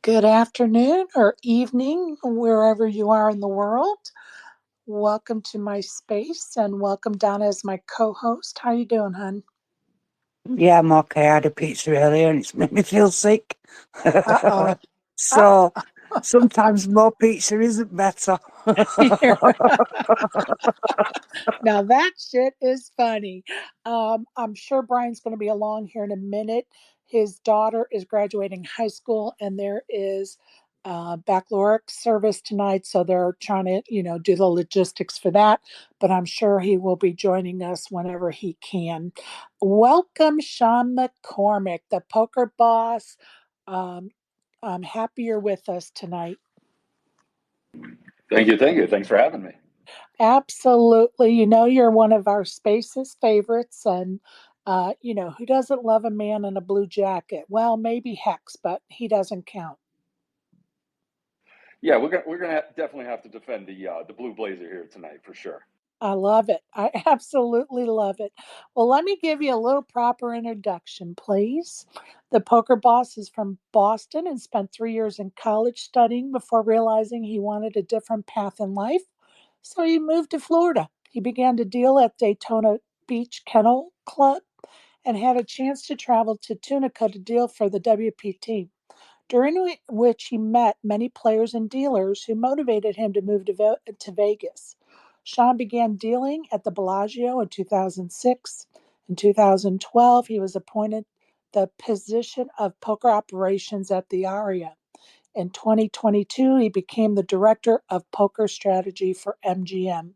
Good afternoon or evening, wherever you are in the world. Welcome to my space and welcome Donna as my co-host. How you doing, hon? Yeah, I'm okay. I had a pizza earlier and it's made me feel sick. Uh-oh. So sometimes more pizza isn't better. Now that shit is funny. I'm sure Brian's going to be along here in a minute. His daughter is graduating high school, and there is baccalaureate service tonight, so they're trying to, do the logistics for that. But I'm sure he will be joining us whenever he can. Welcome, Sean McCormack, the poker boss. Um, I'm happy you're with us tonight. Thank you. Thank you. Thanks for having me. Absolutely. You're one of our space's favorites. And, who doesn't love a man in a blue jacket? Well, maybe Hex, but he doesn't count. Yeah, we're gonna definitely have to defend the blue blazer here tonight for sure. I love it. I absolutely love it. Well, let me give you a little proper introduction, please. The poker boss is from Boston and spent 3 years in college studying before realizing he wanted a different path in life. So he moved to Florida. He began to deal at Daytona Beach Kennel Club and had a chance to travel to Tunica to deal for the WPT, during which he met many players and dealers who motivated him to move to Vegas. Sean began dealing at the Bellagio in 2006. In 2012, he was appointed the position of poker operations at the Aria. In 2022, he became the director of poker strategy for MGM.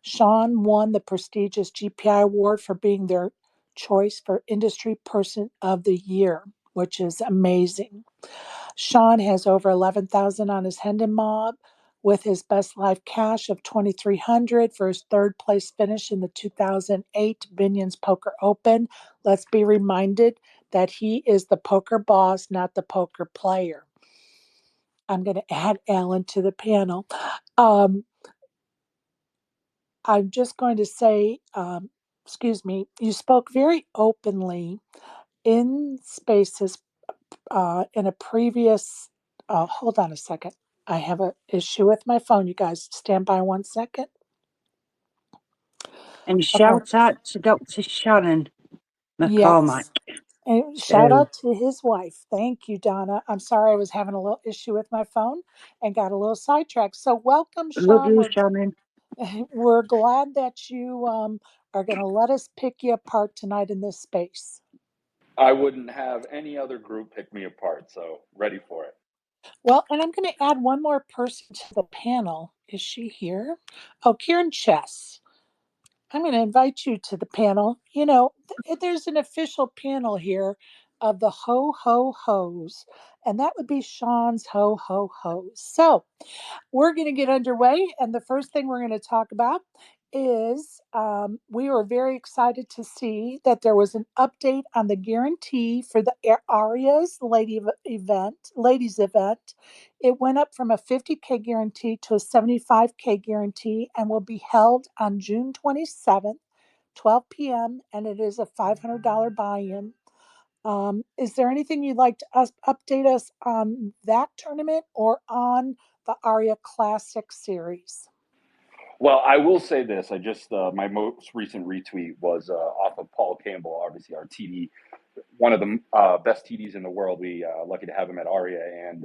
Sean won the prestigious GPI award for being their choice for Industry Person of the Year, which is amazing. Sean has over 11,000 on his Hendon Mob with his best life cash of 2,300 for his third place finish in the 2008 Binions Poker Open. Let's be reminded that he is the poker boss, not the poker player. I'm going to add Alan to the panel. Um, I'm just going to say, excuse me, you spoke very openly in spaces in a previous. Hold on a second. I have an issue with my phone. You guys stand by 1 second. And Okay. shout out to Dr. Shannon McCormack. Yes. And shout Who out to his wife. Thank you, Donna. I'm sorry I was having a little issue with my phone and got a little sidetracked. So, welcome, love Sean. you, We're Shannon. we're glad that you are going to let us pick you apart tonight in this space. I wouldn't have any other group pick me apart, so ready for it. Well, and I'm going to add one more person to the panel. Is she here? Oh, Karen Chess. I'm going to invite you to the panel. There's an official panel here of the Ho Ho Ho's, and that would be Sean's Ho Ho Ho's. So, we're going to get underway. And the first thing we're going to talk about is we were very excited to see that there was an update on the guarantee for the Arias ladies event. It went up from a 50K guarantee to a 75K guarantee and will be held on June 27th, 12 p.m. And it is a $500 buy-in. Is there anything you'd like to update us on that tournament or on the Aria Classic series? Well, I will say this. I just my most recent retweet was off of Paul Campbell, obviously our TD, one of the best TDs in the world. We lucky to have him at Aria, and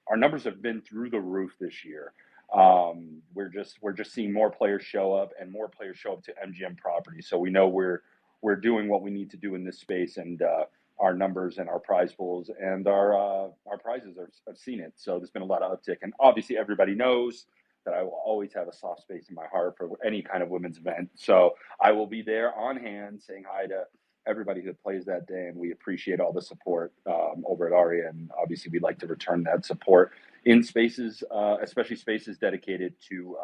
our numbers have been through the roof this year. We're just seeing more players show up and more players show up to MGM properties. So we know we're doing what we need to do in this space, and our numbers and our prize pools and our prizes have seen it. So there's been a lot of uptick, and obviously everybody knows that I will always have a soft space in my heart for any kind of women's event. So I will be there on hand saying hi to everybody who plays that day, and we appreciate all the support over at Aria. And obviously, we'd like to return that support in spaces, especially spaces dedicated to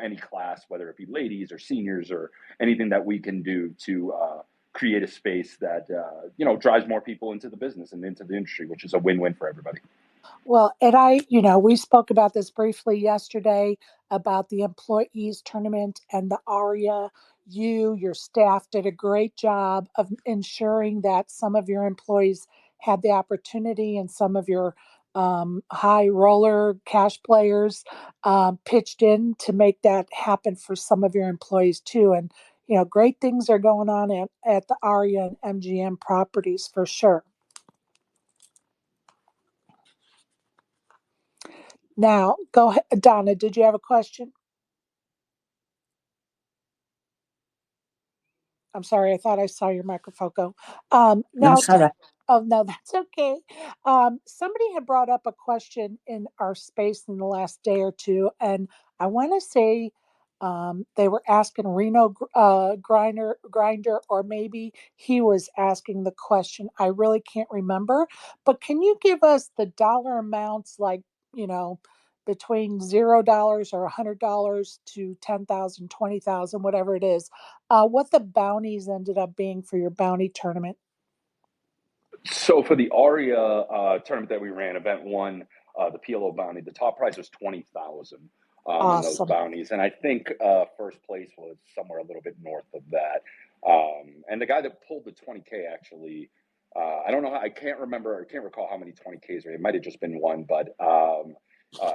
any class, whether it be ladies or seniors or anything that we can do to create a space that drives more people into the business and into the industry, which is a win-win for everybody. Well, and we spoke about this briefly yesterday about the employees tournament and the ARIA. Your staff did a great job of ensuring that some of your employees had the opportunity and some of your high roller cash players pitched in to make that happen for some of your employees too. And great things are going on at the ARIA and MGM properties for sure. Now, go ahead, Donna. Did you have a question? I'm sorry, I thought I saw your microphone go. No, Now, sorry. oh no, that's okay. Somebody had brought up a question in our space in the last day or two, and I want to say they were asking Reno Grinder, or maybe he was asking the question. I really can't remember, but can you give us the dollar amounts, like between $0 or $100 to 10,000, 20,000, whatever it is, what the bounties ended up being for your bounty tournament? So for the ARIA tournament that we ran, event one, the PLO bounty, the top prize was 20,000 in those Awesome. bounties, and I think first place was somewhere a little bit north of that. And the guy that pulled the 20K actually, I don't know, I can't recall how many 20Ks were. It might have just been one, but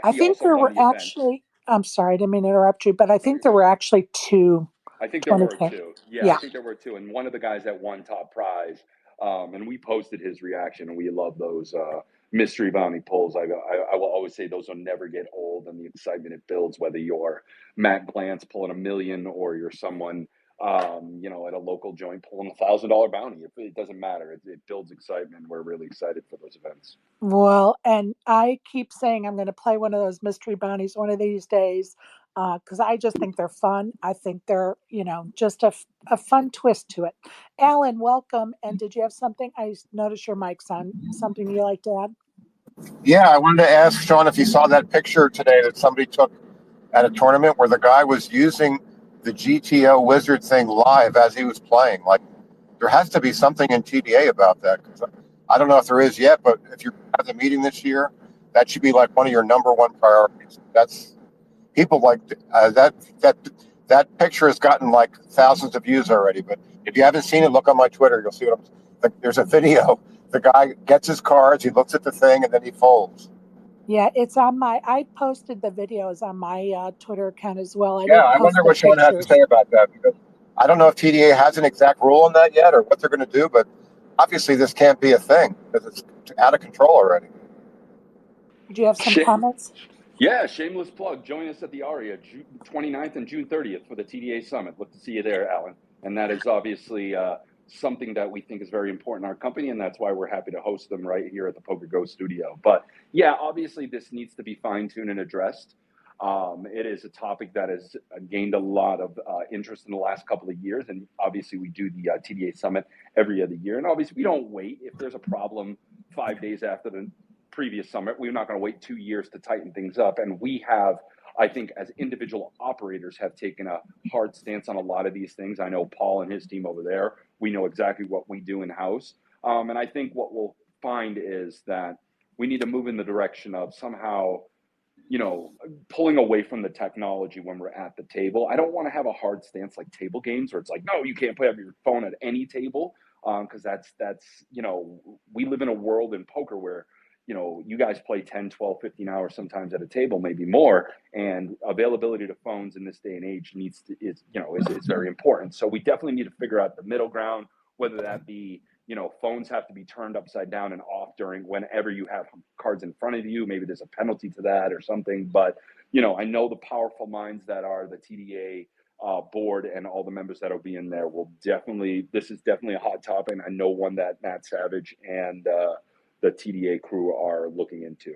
I he think also there won were the event. actually, I'm sorry, I didn't mean to interrupt you, but I No, think you're there good. were actually two I think there were 20K. two. Yeah, I Yeah. think there were two. And one of the guys that won top prize, and we posted his reaction, and we love those mystery bounty pulls. I will always say those will never get old, and the excitement it builds, whether you're Matt Glantz pulling $1 million or you're someone, at a local joint pulling $1,000 bounty. It doesn't matter. It builds excitement. We're really excited for those events. Well, and I keep saying I'm going to play one of those mystery bounties one of these days because I just think they're fun. I think they're, just a fun twist to it. Alan, welcome. And did you have something? I noticed your mic's on. Something you like to add? Yeah, I wanted to ask Sean if you saw that picture today that somebody took at a tournament where the guy was using the GTO Wizard thing live as he was playing. Like, there has to be something in TDA about that. 'Cause I don't know if there is yet, but if you're at the meeting this year, that should be like one of your number one priorities. That's people like that picture has gotten like thousands of views already. But if you haven't seen it, look on my Twitter. You'll see what I'm like. There's a video. The guy gets his cards, he looks at the thing, and then he folds. Yeah, I posted the videos on my Twitter account as well. I Yeah, didn't I post wonder the what Sean has to pictures. say about that because I don't know if TDA has an exact rule on that yet or what they're going to do, but obviously this can't be a thing because it's out of control already. Do you have some comments? Yeah, shameless plug. Join us at the ARIA, June 29th and June 30th for the TDA Summit. Look to see you there, Alan. And that is obviously something that we think is very important in our company, and that's why we're happy to host them right here at the Poker Go studio. But yeah, obviously this needs to be fine-tuned and addressed. It is a topic that has gained a lot of interest in the last couple of years, and obviously we do the TDA Summit every other year. And obviously we don't wait. If there's a problem 5 days after the previous summit, we're not going to wait 2 years to tighten things up. And we have, I think, as individual operators, have taken a hard stance on a lot of these things. I know Paul and his team over there, we know exactly what we do in house. And I think what we'll find is that we need to move in the direction of somehow, pulling away from the technology when we're at the table. I don't want to have a hard stance like table games where it's like, no, you can't play on your phone at any table. Because that's, we live in a world in poker where, you guys play 10, 12, 15 hours sometimes at a table, maybe more. And availability to phones in this day and age is very important. So we definitely need to figure out the middle ground, whether that be, phones have to be turned upside down and off during whenever you have cards in front of you. Maybe there's a penalty to that or something. But, I know the powerful minds that are the TDA board and all the members that will be in there this is definitely a hot topic. And I know one that Matt Savage and the TDA crew are looking into.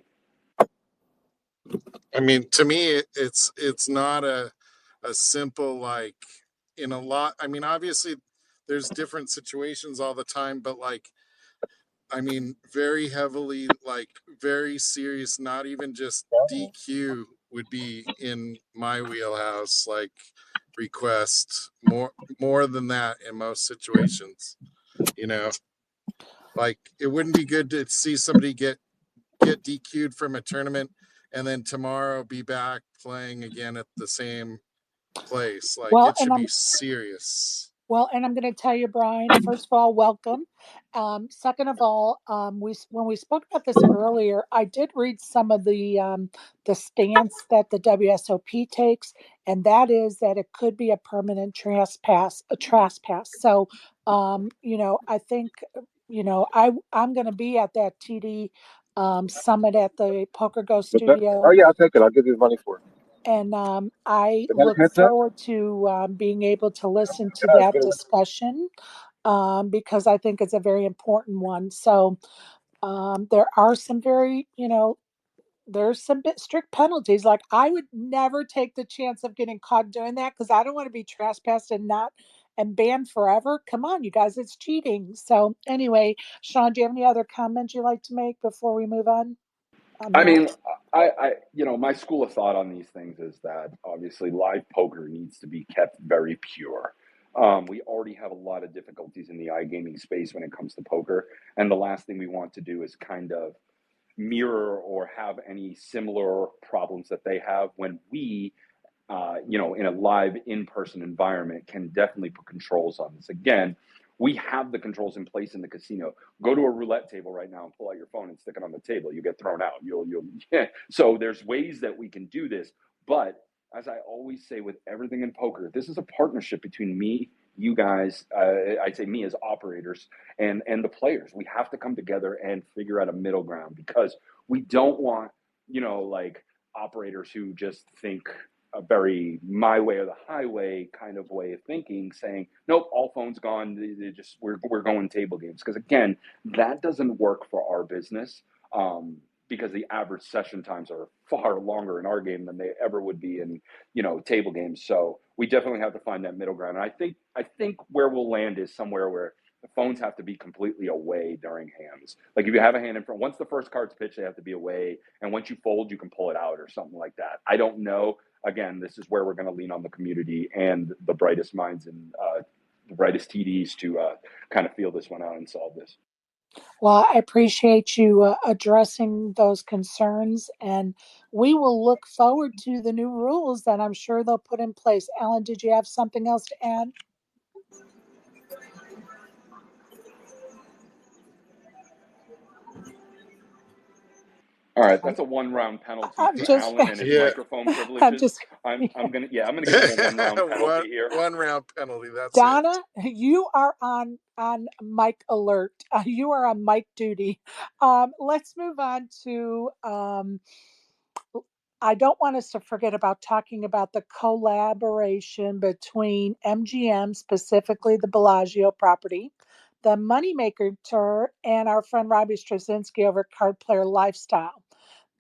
I mean, to me, it's not a simple, like, in a lot. I mean, obviously, there's different situations all the time, but like, I mean, very heavily, like, very serious. Not even just DQ would be in my wheelhouse. Like, request more than that in most situations. Like, it wouldn't be good to see somebody get DQ'd from a tournament and then tomorrow be back playing again at the same place. Like, Well, it should be serious. and I'm going to tell you, Brian, first of all, welcome. Second of all, when we spoke about this earlier, I did read some of the stance that the WSOP takes, and that is that it could be a permanent trespass, a trespass. So, I think, I'm going to be at that TD summit at the Poker Go Oh studio, yeah, I'll take it. I'll give you the money for it. and I Is that a look headset? forward to being able to listen to Yeah, it's that good. discussion because I think it's a very important one. So there are some very, there's some bit strict penalties. Like I would never take the chance of getting caught doing that because I don't want to be trespassed and banned forever. Come on, you guys, it's cheating. So anyway, Sean, do you have any other comments you'd like to make before we move on I that? mean, my school of thought on these things is that obviously live poker needs to be kept very pure. We already have a lot of difficulties in the iGaming space when it comes to poker, and the last thing we want to do is kind of mirror or have any similar problems that they have when we in a live in-person environment can definitely put controls on this. Again, we have the controls in place in the casino. Go to a roulette table right now and pull out your phone and stick it on the table. You get thrown out. Yeah. So there's ways that we can do this. But as I always say with everything in poker, this is a partnership between me, you guys, I'd say me as operators and the players. We have to come together and figure out a middle ground because we don't want, like operators who just think a very my way or the highway kind of way of thinking, saying, nope, all phones gone. We're going table games because again, that doesn't work for our business because the average session times are far longer in our game than they ever would be in table games. So we definitely have to find that middle ground. And I think where we'll land is somewhere where the phones have to be completely away during hands. Like if you have a hand in front, once the first card's pitched, they have to be away. And once you fold, you can pull it out or something like that. I don't know. Again, this is where we're going to lean on the community and the brightest minds and the brightest TDs to kind of feel this one out and solve this. Well, I appreciate you addressing those concerns, and we will look forward to the new rules that I'm sure they'll put in place. Alan, did you have something else to add? All right, that's a 1 round penalty I'm for just, Alan and his Yeah. microphone I'm privileges. just, I'm gonna give him a 1 round penalty here. One round penalty. That's it. Donna, you are on mic alert. You are on mic duty. Let's move on to. I don't want us to forget about talking about the collaboration between MGM, specifically the Bellagio property, the Moneymaker Tour, and our friend Robbie Straczynski over at Card Player Lifestyle.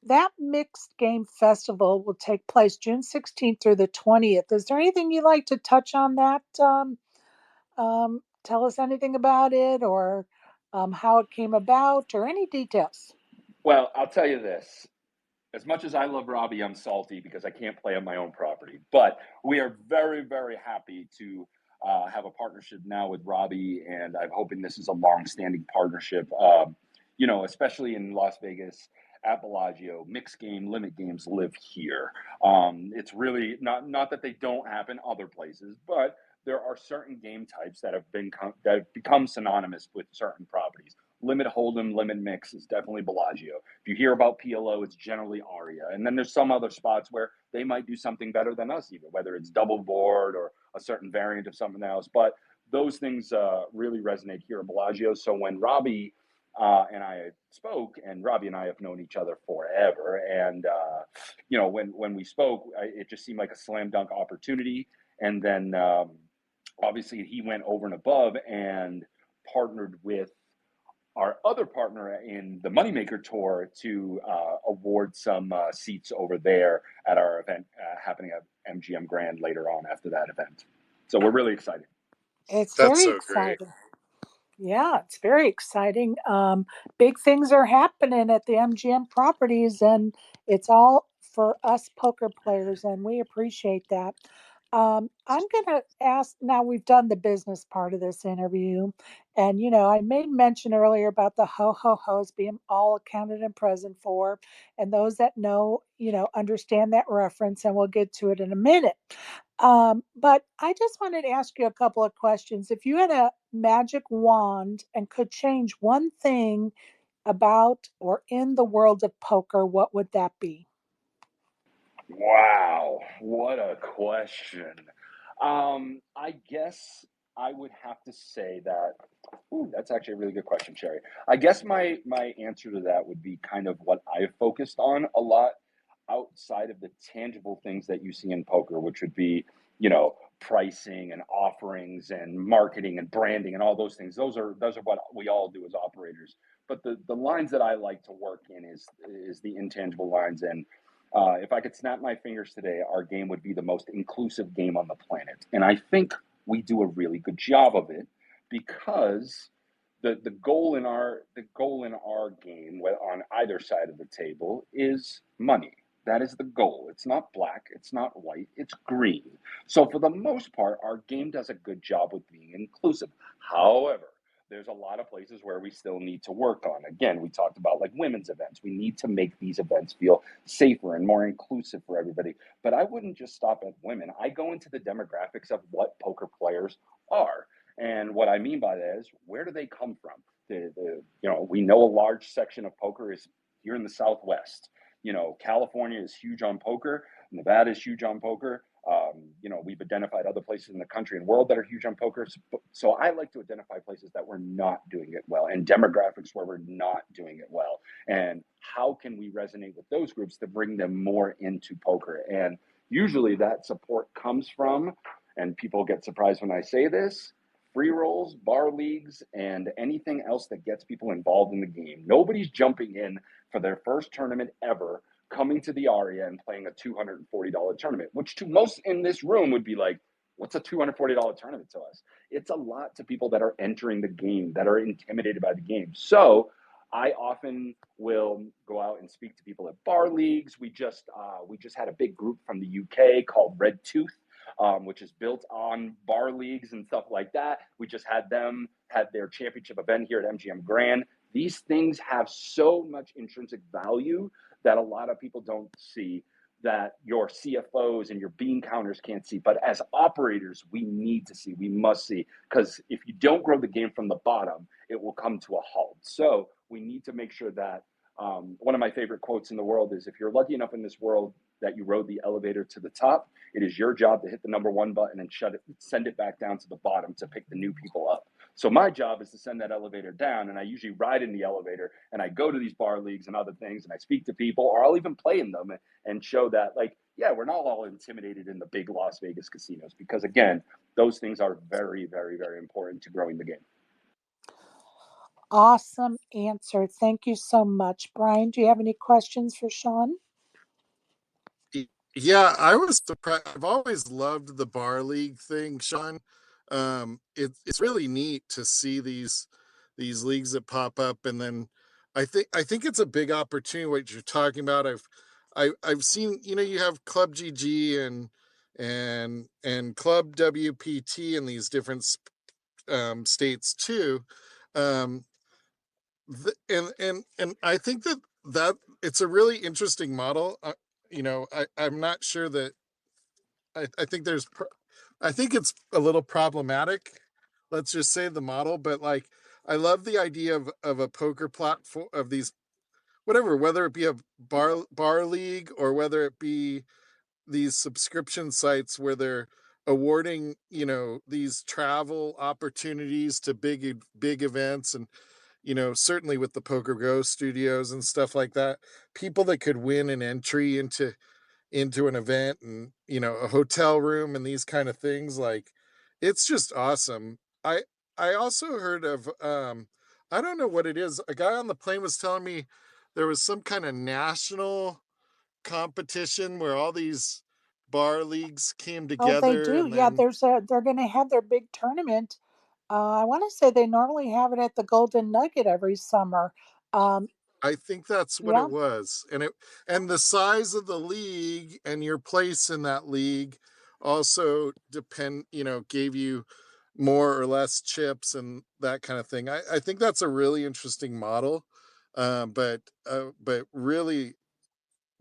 That mixed game festival will take place June 16th through the 20th. Is there anything you'd like to touch on that? Tell us anything about it or how it came about or any details. Well, I'll tell you this. As much as I love Robbie, I'm salty because I can't play on my own property. But we are very, very happy to have a partnership now with Robbie, and I'm hoping this is a long-standing partnership. Especially in Las Vegas at Bellagio, mixed game, limit games live here. It's really not that they don't happen other places, but there are certain game types that have become synonymous with certain properties. Limit Hold'em, Limit Mix is definitely Bellagio. If you hear about PLO, it's generally Aria. And then there's some other spots where they might do something better than us, even whether it's double board or a certain variant of something else. But those things really resonate here at Bellagio. So when Robbie and I spoke, and Robbie and I have known each other forever, and when we spoke, it just seemed like a slam dunk opportunity. And then obviously he went over and above and partnered with our other partner in the Moneymaker Tour to award some seats over there at our event happening at MGM Grand later on after that event. So we're really excited. It's That's very so great. exciting. Yeah, it's very exciting. Big things are happening at the MGM properties, and it's all for us poker players, and we appreciate that. I'm going to ask now, we've done the business part of this interview, and I made mention earlier about the ho ho hos being all accounted and present for, and those that know, understand that reference, and we'll get to it in a minute. But I just wanted to ask you a couple of questions. If you had a magic wand and could change one thing about or in the world of poker, what would that be? Wow, what a question. I guess I would have to say that. Ooh, that's actually a really good question, Sherry. I guess my answer to that would be kind of what I've focused on a lot outside of the tangible things that you see in poker, which would be, pricing and offerings and marketing and branding and all those things. Those are what we all do as operators. But the lines that I like to work in is the intangible lines. And if I could snap my fingers today, our game would be the most inclusive game on the planet. And I think we do a really good job of it because the goal in our game on either side of the table is money. That is the goal. It's not black, it's not white, it's green. So for the most part, our game does a good job with being inclusive. However, there's a lot of places where we still need to work on. Again, we talked about like women's events. We need to make these events feel safer and more inclusive for everybody. But I wouldn't just stop at women. I go into the demographics of what poker players are. And what I mean by that is, where do they come from? We know a large section of poker is here in the Southwest. California is huge on poker. Nevada is huge on poker. We've identified other places in the country and world that are huge on poker. So I like to identify places that we're not doing it well and demographics where we're not doing it well. And how can we resonate with those groups to bring them more into poker? And usually that support comes from, and people get surprised when I say this, free rolls, bar leagues, and anything else that gets people involved in the game. Nobody's jumping in for their first tournament ever, coming to the Aria and playing a $240 tournament, which to most in this room would be like, what's a $240 tournament to us? It's a lot to people that are entering the game, that are intimidated by the game. So I often will go out and speak to people at bar leagues. We just had a big group from the UK called Red Tooth, which is built on bar leagues and stuff like that. We just had their championship event here at MGM Grand. These things have so much intrinsic value that a lot of people don't see, that your CFOs and your bean counters can't see. But as operators, we need to see, we must see, because if you don't grow the game from the bottom, it will come to a halt. So we need to make sure that one of my favorite quotes in the world is, if you're lucky enough in this world that you rode the elevator to the top, it is your job to hit the number one button and send it back down to the bottom to pick the new people up. So my job is to send that elevator down, and I usually ride in the elevator and I go to these bar leagues and other things and I speak to people, or I'll even play in them and show that, like, yeah, we're not all intimidated in the big Las Vegas casinos, because again, those things are very, very, very important to growing the game. Awesome answer. Thank you so much. Brian, do you have any questions for Sean? Yeah, I was surprised. I've always loved the bar league thing, Sean. It's really neat to see these leagues that pop up, and then I think it's a big opportunity what you're talking about. I've seen, you have Club GG and Club WPT in these different states too. Um, and I think that it's a really interesting model. I'm not sure that I think I think it's a little problematic. Let's just say the model, but like, I love the idea of a poker platform, of these, whatever, whether it be a bar league or whether it be these subscription sites where they're awarding, these travel opportunities to big events. And certainly with the Poker Go studios and stuff like that, people that could win an entry into an event and a hotel room and these kind of things, like, it's just awesome. I also heard of, I don't know what it is, a guy on the plane was telling me there was some kind of national competition where all these bar leagues came Oh, they together, do. and Yeah, then they're going to have their big tournament. I want to say they normally have it at the Golden Nugget every summer. Um, I think that's what yeah. it was. And the size of the league and your place in that league also gave you more or less chips and that kind of thing. I think that's a really interesting model. But really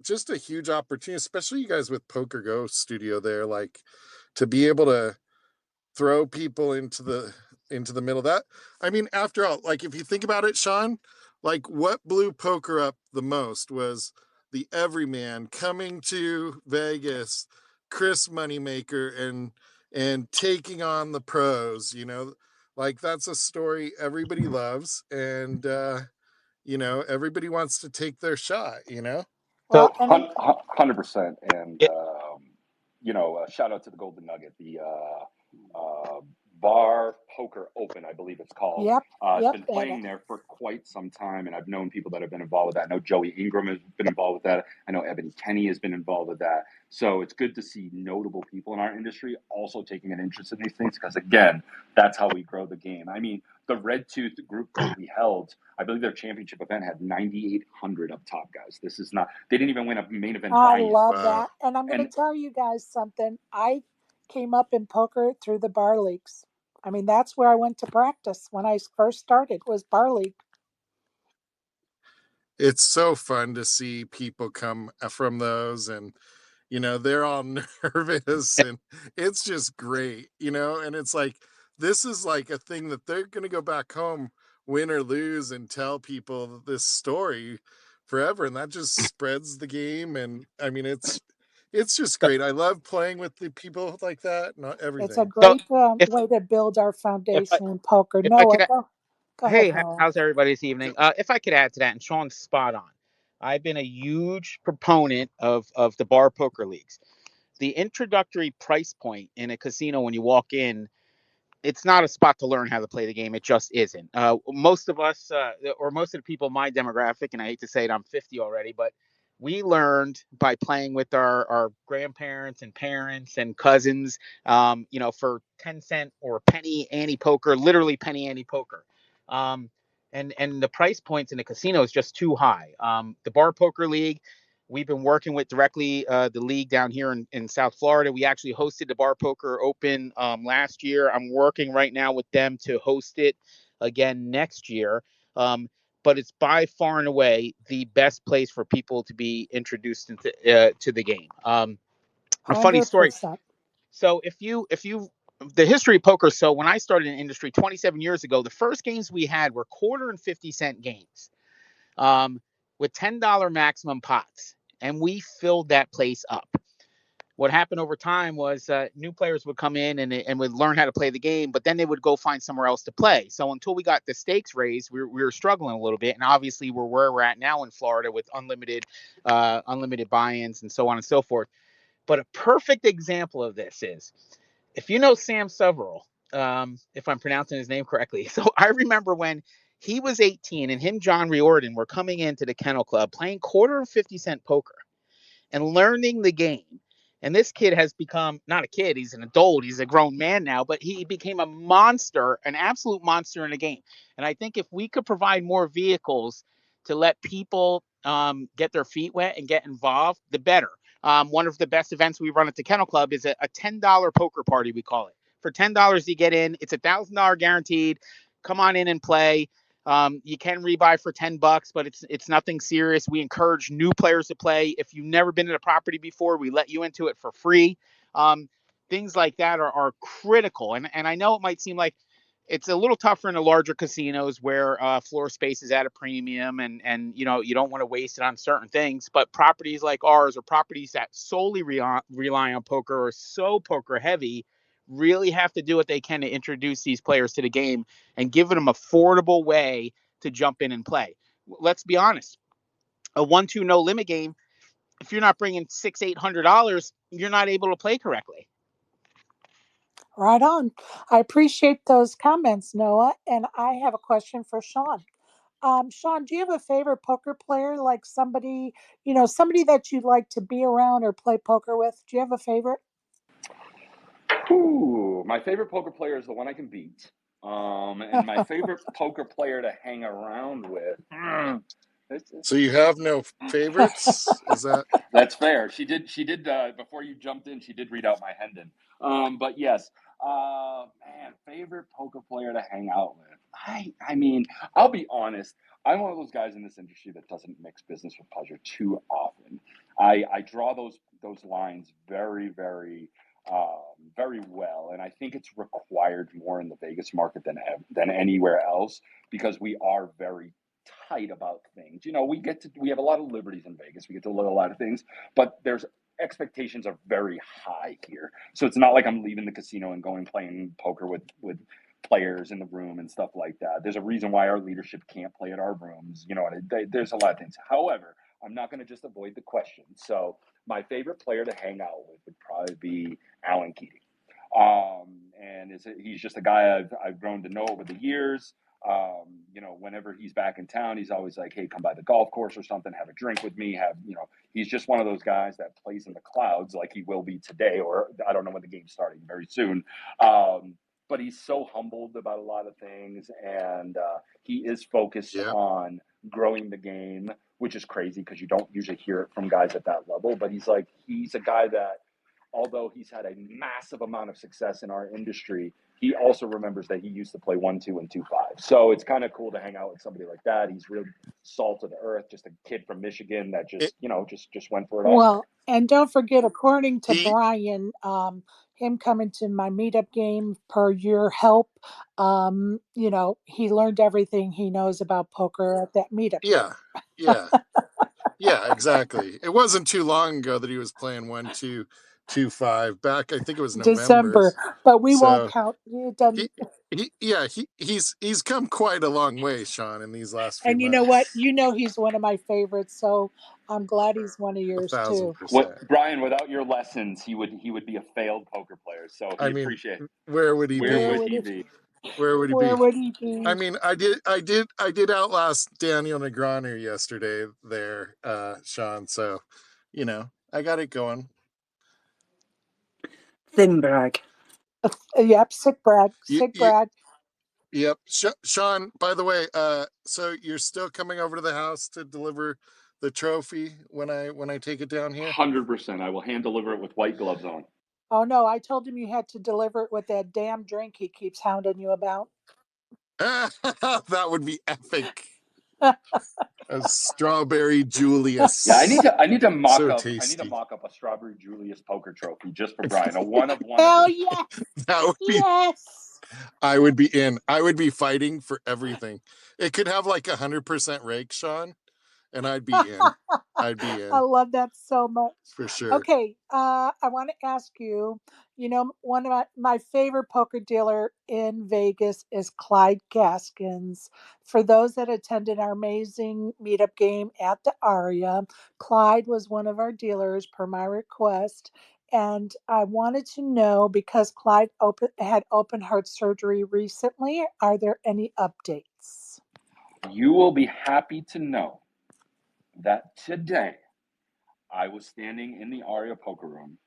just a huge opportunity, especially you guys with Poker Go Studio there, like, to be able to throw people into into the middle. That, I mean, after all, like, if you think about it, Sean, like, what blew poker up the most was the everyman coming to Vegas, Chris Moneymaker, and taking on the pros. Like, that's a story everybody loves, and everybody wants to take their shot. Well, So and it, 100%, and Yeah, shout out to the Golden Nugget, the Bar Poker Open, I believe it's called. yep, It's yep, been and playing there for quite some time, and I've known people that have been involved with that. I know Joey Ingram has been involved with that. I know Ebony Kenny has been involved with that. So it's good to see notable people in our industry also taking an interest in these things, because again, that's how we grow the game. I mean, the Red Tooth group that we held, I believe their championship event had 9,800 up top, guys. This is not, they didn't even win a main event I buy-in. love Wow. that. And I'm going to And tell you guys something. I came up in poker through the bar leagues. I mean, that's where I went to practice when I first started was bar league. It's so fun to see people come from those, and they're all nervous, and it's just great, and it's like, this is like a thing that they're going to go back home, win or lose, and tell people this story forever, and that just spreads the game. And I mean, it's just so great. I love playing with the people like that, not It's a everything. so great if way to build our if I foundation in poker. if I Noah, could, go ahead, hey, Noah. how's everybody this evening? If I could add to that, and Sean's spot on. I've been a huge proponent of the bar poker leagues. The introductory price point in a casino when you walk in, it's not a spot to learn how to play the game. It just isn't. Most of us, or most of the people in my demographic, and I hate to say it, I'm 50 already, but we learned by playing with our grandparents and parents and cousins, for 10 cent or penny ante poker, literally penny ante poker. Um, and the price points in the casino is just too high. The Bar Poker League, we've been working with directly the league down here in South Florida. We actually hosted the Bar Poker Open last year. I'm working right now with them to host it again next year. But it's by far and away the best place for people to be introduced into to the game. A funny story. 100%. So if you the history of poker. So when I started in the industry 27 years ago, the first games we had were quarter and 50-cent games, um, with $10 maximum pots, and we filled that place up. What happened over time was new players would come in and would learn how to play the game, but then they would go find somewhere else to play. So until we got the stakes raised, we were struggling a little bit. And obviously, we're where we're at now in Florida with unlimited buy-ins and so on and so forth. But a perfect example of this is, if you know Sam Severall, if I'm pronouncing his name correctly. So I remember when he was 18 and him, John Riordan, were coming into the Kennel Club playing quarter and 50-cent poker and learning the game. And this kid has become not a kid, he's an adult, he's a grown man now, but he became a monster, an absolute monster in the game. And I think if we could provide more vehicles to let people get their feet wet and get involved, the better. One of the best events we run at the Kennel Club is a $10 poker party, we call it. For $10, you get in, it's $1,000 guaranteed. Come on in and play. You can rebuy for $10, but it's nothing serious. We encourage new players to play. If you've never been to the property before, we let you into it for free. Things like that are critical. And I know it might seem like it's a little tougher in the larger casinos where floor space is at a premium, and you don't want to waste it on certain things. But properties like ours, or properties that solely rely on poker or so poker heavy, really have to do what they can to introduce these players to the game and give them an affordable way to jump in and play. Let's be honest. A 1-2 no limit game, if you're not bringing $600-800, you're not able to play correctly. Right on. I appreciate those comments, Noah. And I have a question for Sean. Sean, do you have a favorite poker player, like somebody, somebody that you'd like to be around or play poker with? Do you have a favorite? Ooh, my favorite poker player is the one I can beat. And my favorite poker player to hang around with. So you have no favorites? Is that? That's fair. She did before you jumped in, she did read out my Hendon. But yes, man, favorite poker player to hang out with. I mean, I'll be honest. I'm one of those guys in this industry that doesn't mix business with pleasure too often. I draw those lines very, very very well, and I think it's required more in the Vegas market than anywhere else, because we are very tight about things. You know, we have a lot of liberties in Vegas. We get to do a lot of things, but there's expectations are very high here. So it's not like I'm leaving the casino and going playing poker with players in the room and stuff like that. There's a reason why our leadership can't play at our rooms. You know, there's a lot of things. However, I'm not going to just avoid the question. So my favorite player to hang out with would probably be Alan Keating. And he's just a guy I've grown to know over the years. You know, whenever he's back in town, he's always like, hey, come by the golf course or something, have a drink with me, he's just one of those guys that plays in the clouds like he will be today, or I don't know when the game's starting, very soon. But he's so humbled about a lot of things, and he is focused on growing the game, which is crazy because you don't usually hear it from guys at that level. But he's a guy that, although he's had a massive amount of success in our industry, he also remembers that he used to play 1-2 and 2-5. So it's kind of cool to hang out with somebody like that. He's really salt of the earth, just a kid from Michigan that just went for it all. Well, and don't forget, according to Brian, him coming to my meetup game per your help, you know, he learned everything he knows about poker at that meetup. Yeah, exactly. It wasn't too long ago that he was playing 1-2, 2-5 back. I think it was December, but we won't count. It doesn't. He's come quite a long way, Sean, in these last few months. And you know what? You know he's one of my favorites, so I'm glad he's one of yours 1,000%. Brian, without your lessons, he would be a failed poker player. So appreciate. Where would he be? Where would he be? I mean, I did outlast Daniel Negreanu yesterday there, Sean. So, you know, I got it going. Thin brag. Yep, sick brag. Yep. Sean, by the way, so you're still coming over to the house to deliver the trophy when I take it down here? 100%. I will hand deliver it with white gloves on. Oh no, I told him you had to deliver it with that damn drink he keeps hounding you about. That would be epic. A strawberry Julius. Yeah, I need to mock so up. Tasty. I need to mock up a strawberry Julius poker trophy just for Brian. A one of one. Hell yes. That would be. Yes. I would be in. I would be fighting for everything. It could have like 100% rake, Sean, and I'd be in. I'd be in. I love that so much. For sure. Okay, I want to ask you, you know, one of my favorite poker dealer in Vegas is Clyde Gaskins. For those that attended our amazing meetup game at the Aria, Clyde was one of our dealers per my request. And I wanted to know, because Clyde had open heart surgery recently, are there any updates? You will be happy to know that today I was standing in the Aria poker room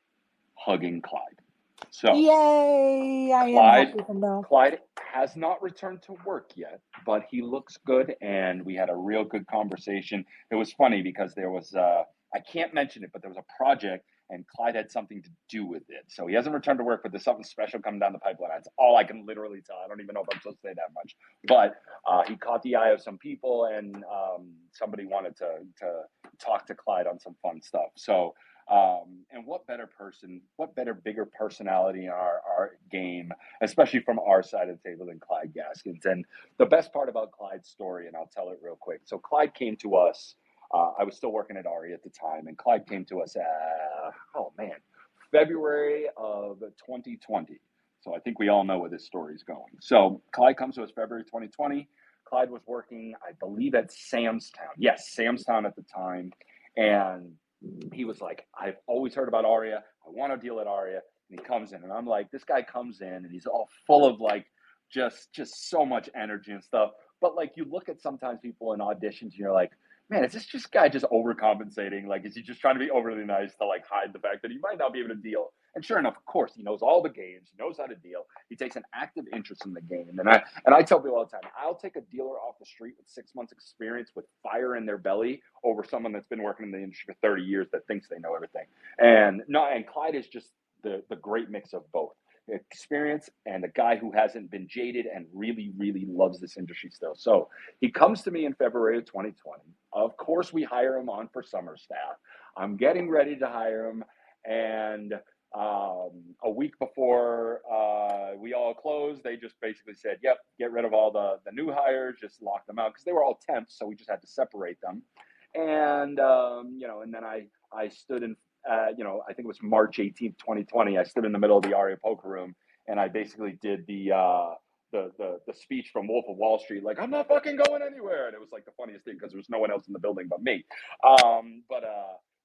hugging Clyde. So yay! I am happy to know. Clyde has not returned to work yet, but he looks good, and we had a real good conversation. It was funny because there was I can't mention it, but there was a project, and Clyde had something to do with it. So he hasn't returned to work, but there's something special coming down the pipeline. That's all I can literally tell. I don't even know if I'm supposed to say that much. But he caught the eye of some people, and somebody wanted to talk to Clyde on some fun stuff. So, and what better, bigger personality in our game, especially from our side of the table, than Clyde Gaskins. And the best part about Clyde's story, and I'll tell it real quick. So Clyde came to us. I was still working at Ari at the time, and Clyde came to us February of 2020. So I think we all know where this story is going. So Clyde comes to us February 2020. Clyde was working, I believe, at Sam's Town. Yes, Sam's Town at the time. And he was like, I've always heard about Aria. I want to deal at Aria. And he comes in, and I'm like, this guy comes in, and he's all full of like just so much energy and stuff. But like, you look at sometimes people in auditions, and you're like, man, is this guy just overcompensating? Like, is he just trying to be overly nice to like hide the fact that he might not be able to deal? And sure enough, of course, he knows all the games. He knows how to deal. He takes an active interest in the game. And I tell people all the time, I'll take a dealer off the street with 6 months experience with fire in their belly over someone that's been working in the industry for 30 years that thinks they know everything. And Clyde is just the great mix of both experience and a guy who hasn't been jaded and really, really loves this industry still. So he comes to me in February of 2020. Of course, we hire him on for summer staff. I'm getting ready to hire him, and A week before we all closed, they just basically said, "Yep, get rid of all the new hires, just lock them out," because they were all temps, so we just had to separate them. And and then I stood in, I think it was March 18th, 2020. I stood in the middle of the Aria poker room, and I basically did the speech from Wolf of Wall Street, like, "I'm not fucking going anywhere," and it was like the funniest thing because there was no one else in the building but me.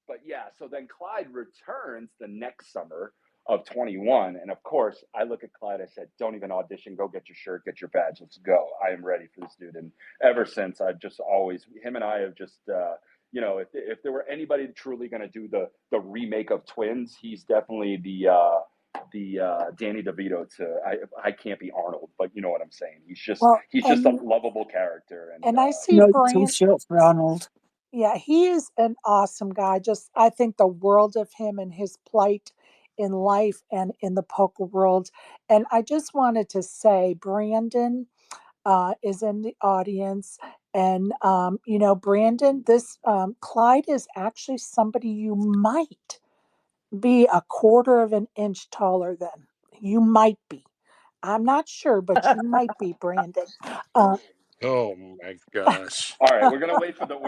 But yeah, so then Clyde returns the next summer of 21, and of course I look at Clyde. I said, "Don't even audition. Go get your shirt, get your badge. Let's go. I am ready for this dude." And ever since, I've just always, him and I have just. If there were anybody truly going to do the remake of Twins, he's definitely the Danny DeVito to I can't be Arnold, but you know what I'm saying. Well, He's just a lovable character, and and I see No, too Brian. short for Arnold. Yeah, he is an awesome guy. Just I think the world of him and his plight in life and in the poker world. And I just wanted to say, Brandon is in the audience. And, Brandon, this Clyde is actually somebody you might be a quarter of an inch taller than. You might be. I'm not sure, but you might be, Brandon. Uh, Oh my gosh. all right, we're gonna wait for That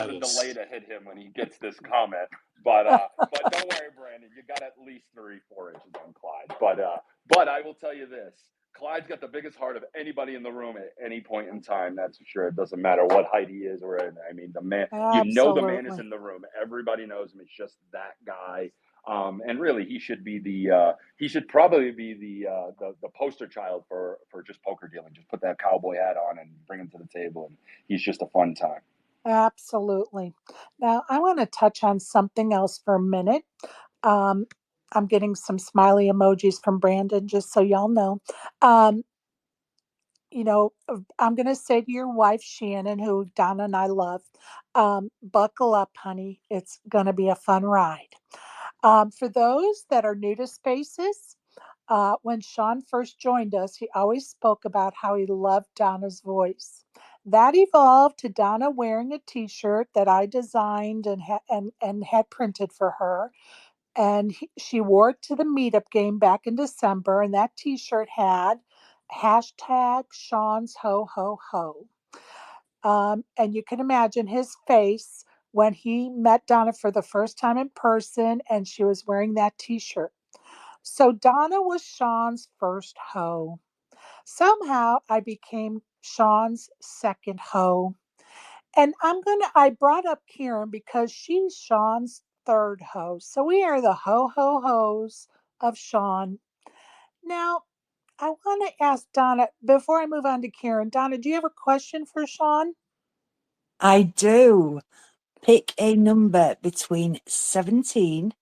the delay is to hit him when he gets this comment. But don't worry, Brandon, you got at least 3-4 inches on Clyde. But I will tell you this: Clyde's got the biggest heart of anybody in the room at any point in time. That's for sure. It doesn't matter what height he is, or I mean, the man. The man is Absolutely. in the room. Everybody knows him. It's just that guy. And really, he should probably be the poster child for just poker dealing. Just put that cowboy hat on and bring him to the table, and he's just a fun time. Absolutely. Now, I want to touch on something else for a minute. Um, I'm getting some smiley emojis from Brandon, just so y'all know. Um, I'm going to say to your wife, Shannon, who Donna and I love, buckle up, honey. It's going to be a fun ride. For those that are new to Spaces, when Sean first joined us, he always spoke about how he loved Donna's voice. That evolved to Donna wearing a T-shirt that I designed and had printed for her, and she wore it to the meetup game back in December. And that T-shirt had hashtag Sean's Ho Ho Ho. And you can imagine his face when he met Donna for the first time in person, and she was wearing that T-shirt. So Donna was Sean's first hoe. Somehow I became Sean's second hoe. And I brought up Kieran because she's Sean's third hoe. So we are the ho ho hoes of Sean. Now, I want to ask Donna, before I move on to Kieran, Donna, do you have a question for Sean? I do. Pick a number between 17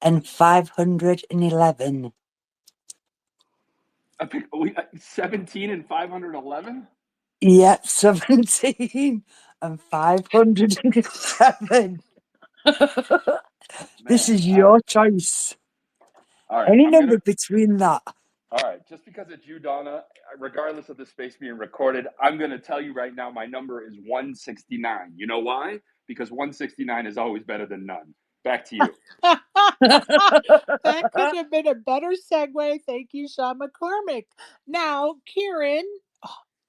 and 511. I picked 17 and 511. Yep, 17 and 507. This Man, is your choice. all right. Any number between that. All right, just because it's you, Donna, regardless of the space being recorded, I'm going to tell you right now my number is 169. You know why? Because 169 is always better than none. Back to you. That couldn't have been a better segue. Thank you, Sean McCormack. Now, Kieran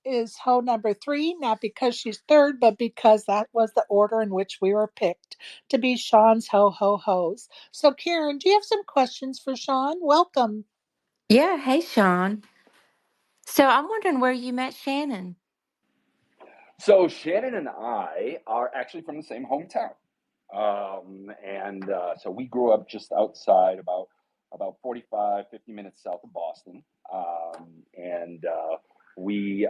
is hoe number 3, not because she's third, but because that was the order in which we were picked to be Sean's ho ho ho's. So, Kieran, do you have some questions for Sean? Welcome. Yeah, hey Sean. So I'm wondering where you met Shannon. So Shannon and I are actually from the same hometown. And so we grew up just outside, about 45, 50 minutes south of Boston. And we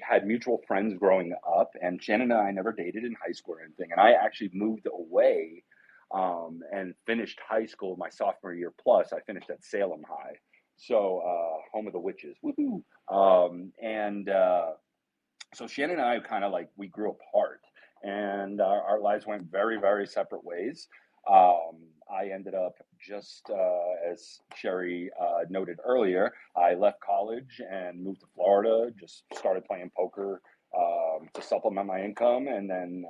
had mutual friends growing up, and Shannon and I never dated in high school or anything. And I actually moved away and finished high school my sophomore year plus. I finished at Salem High, so home of the witches. Woohoo! And So Shannon and I kind of like we grew apart, and our lives went very, very separate ways. I ended up just as Sherry noted earlier, I left college and moved to Florida. Just started playing poker to supplement my income, and then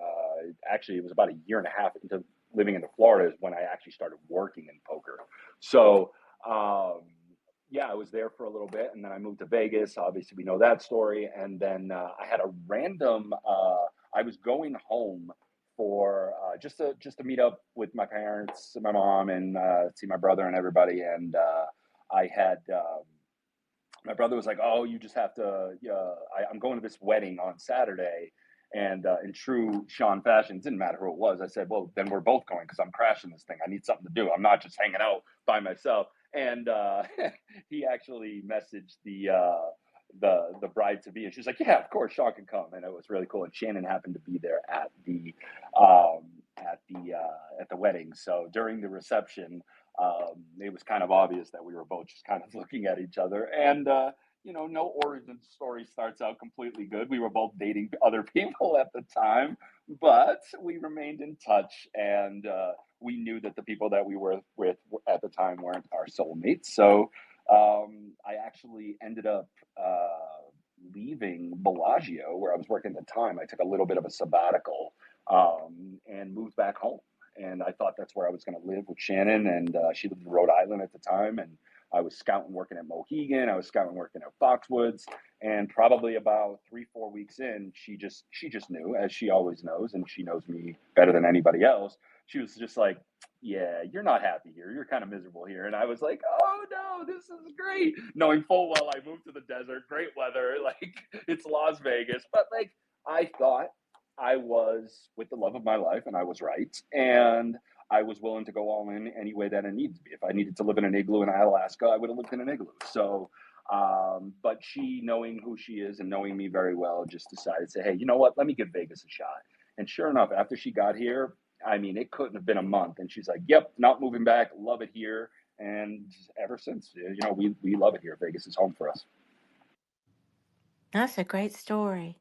actually it was about a year and a half into living into Florida is when I actually started working in poker. So yeah, I was there for a little bit, and then I moved to Vegas. Obviously, we know that story. And then I had a random. I was going home for just to meet up with my parents, my mom, and see my brother and everybody. And I had my brother was like, "Oh, you just have to. I'm going to this wedding on Saturday." And in true Sean fashion, it didn't matter who it was. I said, "Well, then we're both going because I'm crashing this thing. I need something to do. I'm not just hanging out by myself." And he actually messaged the bride to be, and she's like, "Yeah, of course, Sean can come." And it was really cool. And Shannon happened to be there at the wedding. So during the reception, it was kind of obvious that we were both just kind of looking at each other. And no origin story starts out completely good. We were both dating other people at the time, but we remained in touch, and we knew that the people that we were with at the time weren't our soulmates. So I actually ended up leaving Bellagio, where I was working at the time. I took a little bit of a sabbatical and moved back home. And I thought that's where I was going to live with Shannon. And she lived in Rhode Island at the time. And I was scouting working at Mohegan. I was scouting working at Foxwoods. And probably about 3-4 weeks in, she just knew, as she always knows, and she knows me better than anybody else. She was just like, "Yeah, you're not happy here. You're kind of miserable here." And I was like, "Oh no, this is great." Knowing full well I moved to the desert, great weather, like it's Las Vegas. But like I thought I was with the love of my life, and I was right. And I was willing to go all in any way that it needed to be. If I needed to live in an igloo in Alaska, I would have lived in an igloo. So, but she, knowing who she is and knowing me very well, just decided to say, "Hey, you know what? Let me give Vegas a shot." And sure enough, after she got here, I mean, it couldn't have been a month. And she's like, "Yep, not moving back. Love it here." And ever since, we love it here. Vegas is home for us. That's a great story.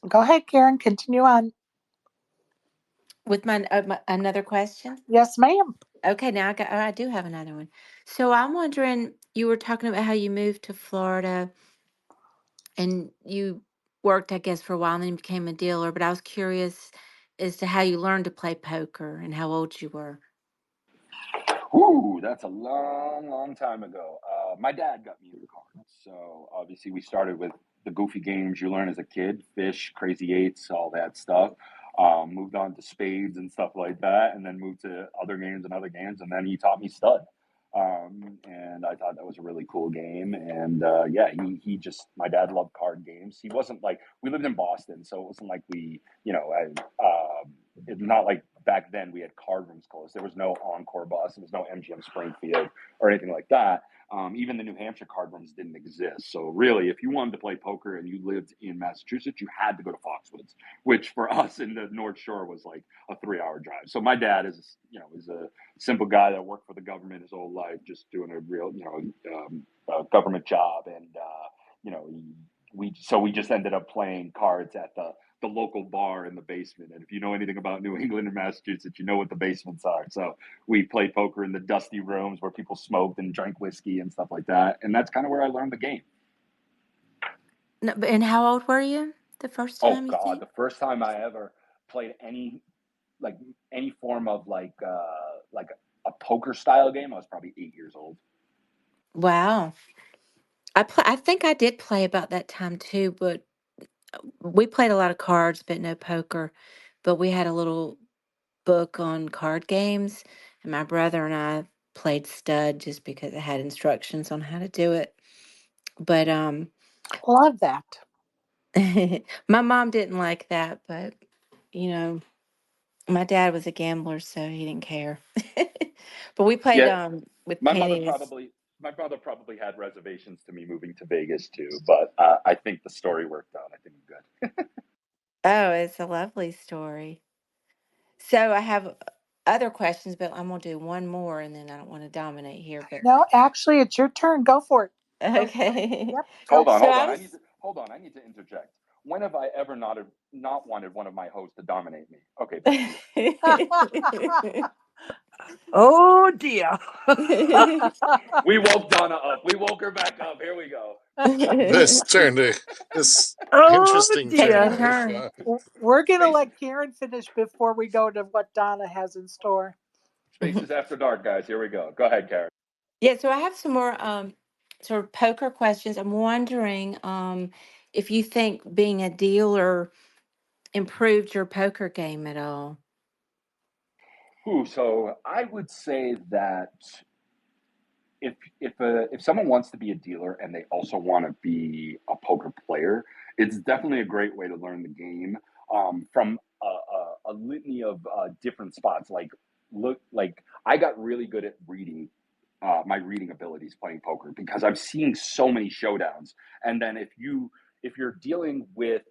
Go ahead, Karen. Continue on. With my another question. Yes, ma'am. Okay, now I do have another one. So I'm wondering, you were talking about how you moved to Florida and you worked, I guess, for a while and then you became a dealer. But I was curious as to how you learned to play poker and how old you were. Ooh, that's a long, long time ago. My dad got me into cards. So obviously we started with the goofy games you learn as a kid, fish, crazy eights, all that stuff. Moved on to spades and stuff like that, and then moved to other games and other games. And then he taught me stud. And I thought that was a really cool game. And yeah, my dad loved card games. He wasn't like, we lived in Boston, so it wasn't like it's not like back then we had card rooms closed. There was no Encore Boston, there was no MGM Springfield or anything like that. Even the New Hampshire card rooms didn't exist. So really, if you wanted to play poker and you lived in Massachusetts, you had to go to Foxwoods, which for us in the North Shore was like a 3-hour drive. So my dad is a simple guy that worked for the government his whole life, just doing a real, government job. And, we just ended up playing cards at the local bar in the basement. And if you know anything about New England and Massachusetts, you know what the basements are. So we played poker in the dusty rooms where people smoked and drank whiskey and stuff like that. And that's kind of where I learned the game. No, and how old were you the first time? Oh God, the first time I ever played any form of like a poker style game, I was probably 8 years old. Wow. I think I did play about that time too, but we played a lot of cards, but no poker. But we had a little book on card games, and my brother and I played stud just because it had instructions on how to do it. But Love that. my mom didn't like that, but my dad was a gambler, so he didn't care. But we played Yeah, with my mother pennies. probably my brother probably had reservations to me moving to Vegas too, but I think the story worked out. I think I'm good. Oh, it's a lovely story. So I have other questions, but I'm gonna do one more, and then I don't want to dominate here. But No, actually, it's your turn. Go for it. Go for it. okay. Yep. Go Hold on, for So it. hold I on. was. I need to interject. When have I ever not wanted one of my hosts to dominate me? Okay, back to you. Oh dear. We woke Donna up. We woke her back up. Here we go. This turned to this Oh, interesting Taking a turn. dear. turn. We're going to Space, let Karen finish before we go to what Donna has in store. Spaces After Dark, guys. Here we go. Go ahead, Karen. Yeah, so I have some more sort of poker questions. I'm wondering if you think being a dealer improved your poker game at all. Ooh, so I would say that if someone wants to be a dealer and they also want to be a poker player, it's definitely a great way to learn the game from a litany of different spots. Like I got really good at reading my reading abilities playing poker because I'm seeing so many showdowns. And then if you're dealing with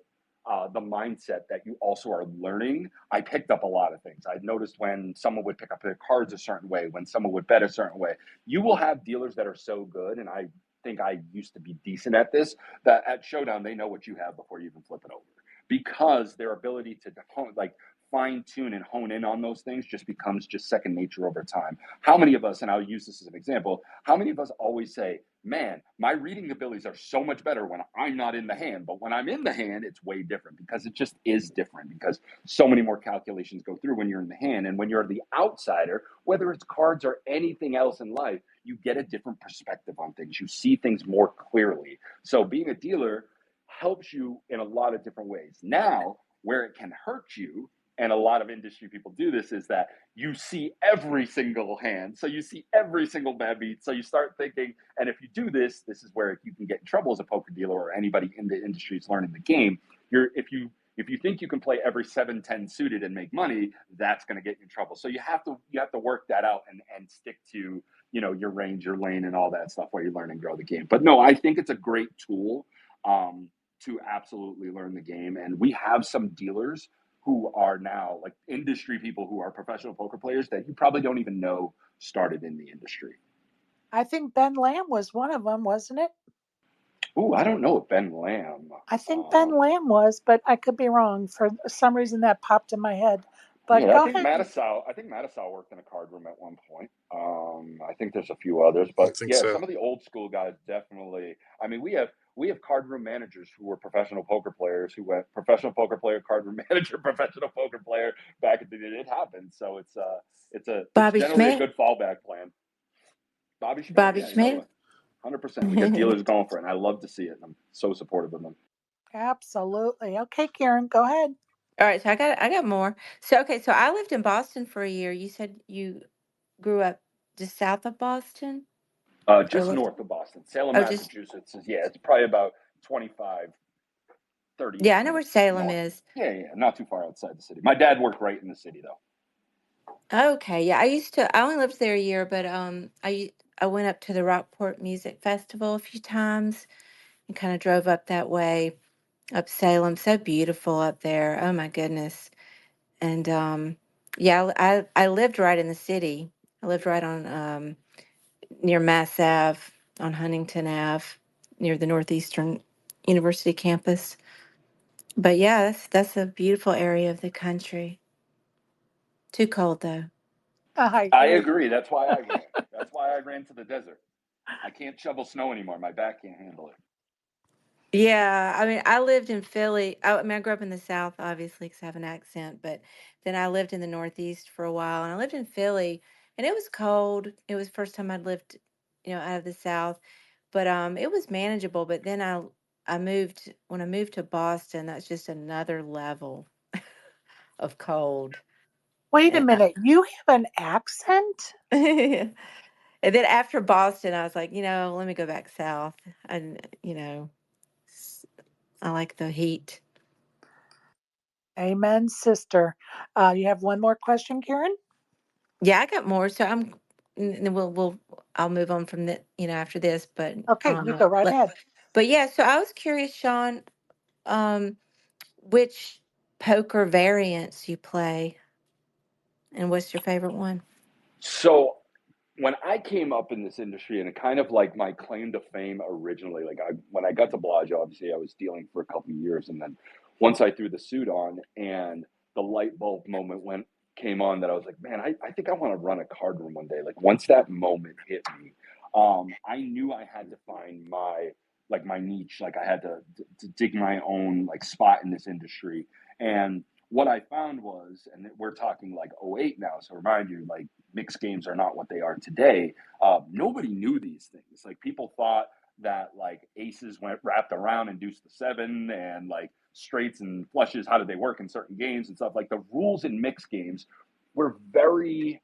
the mindset that you also are learning, I picked up a lot of things. I noticed when someone would pick up their cards a certain way, when someone would bet a certain way. You will have dealers that are so good, and I think I used to be decent at this, that at showdown they know what you have before you even flip it over, because their ability to fine tune and hone in on those things just becomes just second nature over time. How many of us, and I'll use this as an example, how many of us always say, man, my reading abilities are so much better when I'm not in the hand, but when I'm in the hand, it's way different, because it just is different, because so many more calculations go through when you're in the hand. And when you're the outsider, whether it's cards or anything else in life, you get a different perspective on things. You see things more clearly. So being a dealer helps you in a lot of different ways. Now, where it can hurt you, and a lot of industry people do this, is that you see every single hand. So you see every single bad beat. So you start thinking, and if you do this, this is where you can get in trouble as a poker dealer or anybody in the industry is learning the game. If you think you can play every 7-10 suited and make money, that's going to get you in trouble. So you have to work that out and stick to, your range, your lane, and all that stuff while you learn and grow the game. But no, I think it's a great tool to absolutely learn the game. And we have some dealers who are now like industry people who are professional poker players that you probably don't even know started in the industry. I think Ben Lamb was one of them, wasn't it? Ooh, I don't know if Ben Lamb. I think Ben Lamb was, but I could be wrong. For some reason, that popped in my head. But Yeah, I go think ahead. Mattisau worked in a card room at one point. I think there's a few others, I but think yeah, so. some of the old school guys definitely. I mean, we have card room managers who were professional poker players who went professional poker player, card room manager, professional poker player back in the day. It happened, so it's Bobby generally a Schmidt? good fallback plan. Bobby Schmidt, Bobby yeah, another Schmidt? one. 100%. We got dealers going for it, and I love to see it. And I'm so supportive of them. Absolutely. Okay, Karen, go ahead. All right, so I got more. So okay, so I lived in Boston for a year. You said you grew up just south of Boston? Or Just north of Boston, Salem, oh, just Massachusetts. Yeah, it's probably about 25, 30 yeah, I know where minutes Salem north. is. Yeah, not too far outside the city. My dad worked right in the city, though. Okay, yeah, I only lived there a year, but I went up to the Rockport Music Festival a few times and kind of drove up that way, up Salem. So beautiful up there. Oh my goodness. And yeah, I lived right in the city. I lived right on near Mass Ave on Huntington Ave, near the Northeastern University campus. But yeah, that's a beautiful area of the country. Too cold though. I I hear you. agree. That's why I ran. That's why I ran to the desert. I can't shovel snow anymore. My back can't handle it. Yeah, I mean, I lived in Philly. I mean, I grew up in the South, obviously, because I have an accent, but then I lived in the Northeast for a while, and I lived in Philly, and it was cold. It was the first time I'd lived, out of the South, but it was manageable. But then I moved when I moved to Boston. That's just another level of cold. Wait a And, minute. You have an accent? and then after Boston, I was like, let me go back south, and s- I like the heat. Amen, sister. You have one more question, Karen? Yeah, I got more. So and I'll move on from the, after this, but Okay, you go right but ahead. but yeah. So I was curious, Sean, um, which poker variants you play, and what's your favorite one? So when I came up in this industry, and it kind of like my claim to fame originally, when I got to Bellagio, obviously I was dealing for a couple of years, and then once I threw the suit on and the light bulb moment came on, that I was like, man, I think I want to run a card room one day. Like once that moment hit me, I knew I had to find like my niche. Like I had to dig my own like spot in this industry. And what I found was, and we're talking like '08 now, so remind you, like mixed games are not what they are today. Nobody knew these things. Like people thought that like aces went wrapped around and deuce to seven, and like straights and flushes, how did they work in certain games and stuff. Like the rules in mixed games were very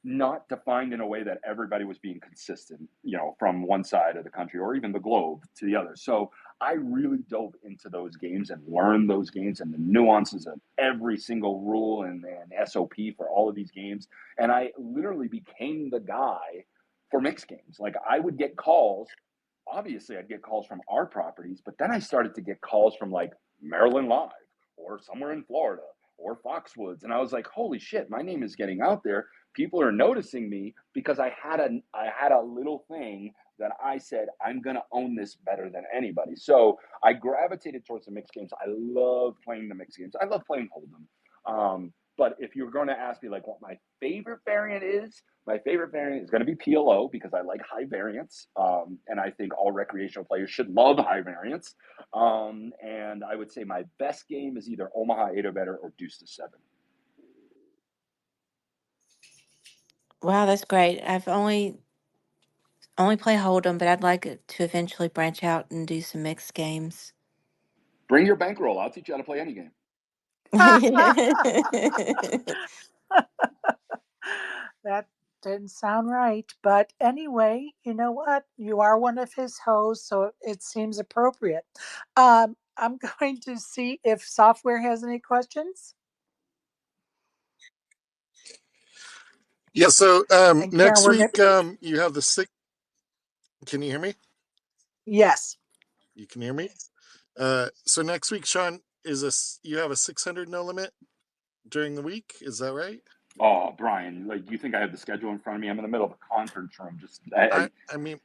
not defined in a way that everybody was being consistent, from one side of the country or even the globe to the other. So I really dove into those games and learned those games and the nuances of every single rule and SOP for all of these games. And I literally became the guy for mixed games. Like I would get calls. Obviously, I'd get calls from our properties, but then I started to get calls from like Maryland Live or somewhere in Florida or Foxwoods. And I was like, holy shit, my name is getting out there. People are noticing me because I had a little thing that I said, I'm going to own this better than anybody. So I gravitated towards the mixed games. I love playing the mixed games. I love playing Hold'em. But if you're going to ask me like what my favorite variant is, my favorite variant is going to be PLO because I like high variance. And I think all recreational players should love high variance. And I would say my best game is either Omaha 8 or better or deuce to seven. Wow, that's great. I've only play Hold'em, but I'd like it to eventually branch out and do some mixed games. Bring your bankroll. I'll teach you how to play any game. That didn't sound right. But anyway, you know what? You are one of his hosts, so it seems appropriate. I'm going to see if software has any questions. Yeah. So And Karen, next we're going week you have the six. Can you hear me? Yes. You can hear me. So next week, Sean, you have a 600 no limit during the week. Is that right? Oh, Brian, like you think I have the schedule in front of me? I'm in the middle of a conference room. I mean,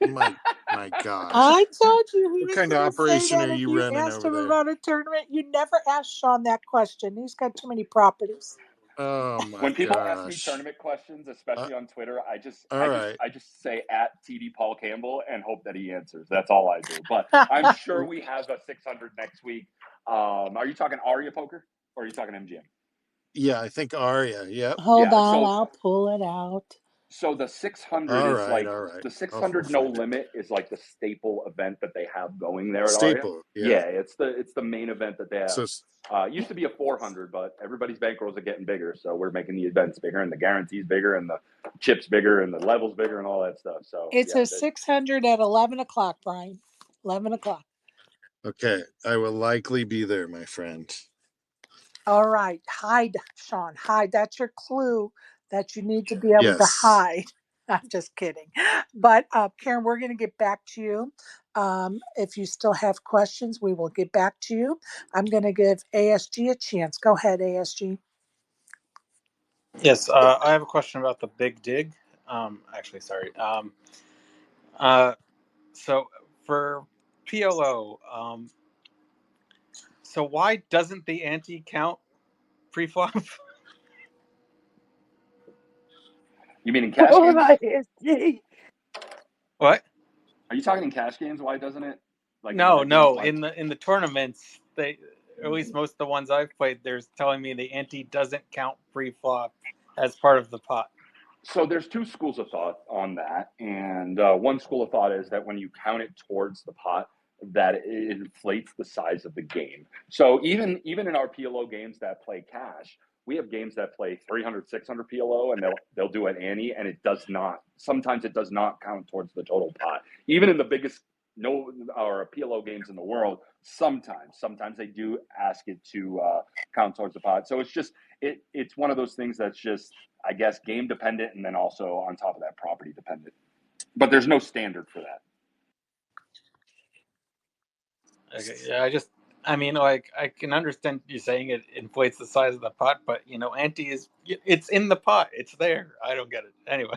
my gosh, I told you he what was kind of going to say operation that are if you you running asked over him there? about a tournament. You never asked Sean that question. He's got too many properties. Oh my When people ask me gosh. tournament questions, especially on Twitter, All right. I just say at TD Paul Campbell and hope that he answers. That's all I do. But I'm sure we have a 600 next week. Are you talking Aria poker or are you talking MGM? Yeah, I think Aria. Yep. Hold Yeah. on, I'll pull it out. So the 600 All is right. like All right. the I'll 600 no find it. limit is like the staple event that they have going there at Aria. Staple. Yeah. Yeah, it's the main event that they have. So It used to be a 400, but everybody's bankrolls are getting bigger, so we're making the events bigger and the guarantees bigger and the chips bigger and the levels bigger and all that stuff. So It's yeah, a 600 at 11 o'clock, Brian. 11 o'clock. okay, I will likely be there, my friend. All right. Hide, Sean. Hide. That's your clue that you need to be able to Yes. hide. I'm just kidding. But Karen, we're going to get back to you. If you still have questions, we will get back to you. I'm going to give ASG a chance. Go ahead, ASG. Yes, I have a question about the Big Dig. Actually, sorry. Uh, so for PLO, so why doesn't the ante count pre-flop? you mean in cash games? What? Are you talking in cash games? Why doesn't it? Like when No, the game no. like In the tournaments, they, at least most of the ones I've played, there's telling me the ante doesn't count pre-flop as part of the pot. So there's two schools of thought on that, and one school of thought is that when you count it towards the pot, that it inflates the size of the game. So even in our PLO games that play cash, we have games that play 300, 600 PLO, and they'll do an ante, and it does not. Sometimes it does not count towards the total pot. Even in the biggest no or PLO games in the world, sometimes they do ask it to count towards the pot. So it's one of those things that's just, I guess, game dependent, and then also on top of that, property dependent. But there's no standard for that. Okay, yeah, I mean, like, I can understand you saying it inflates the size of the pot, but, ante it's in the pot. It's there. I don't get it. Anyway.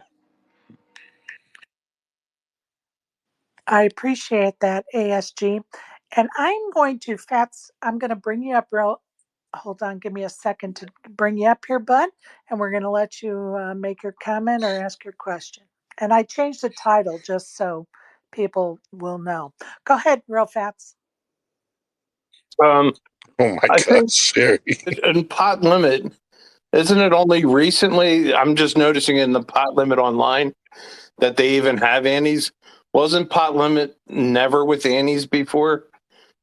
I appreciate that, ASG. And I'm going to bring you up real. Hold on, give me a second to bring you up here, bud. And we're going to let you make your comment or ask your question. And I changed the title just so people will know. Go ahead, Real Fats. Um, Oh my I gosh, think Sherry. in pot limit, isn't it only recently? I'm just noticing in the pot limit online that they even have Annie's. Wasn't pot limit never with Annie's before,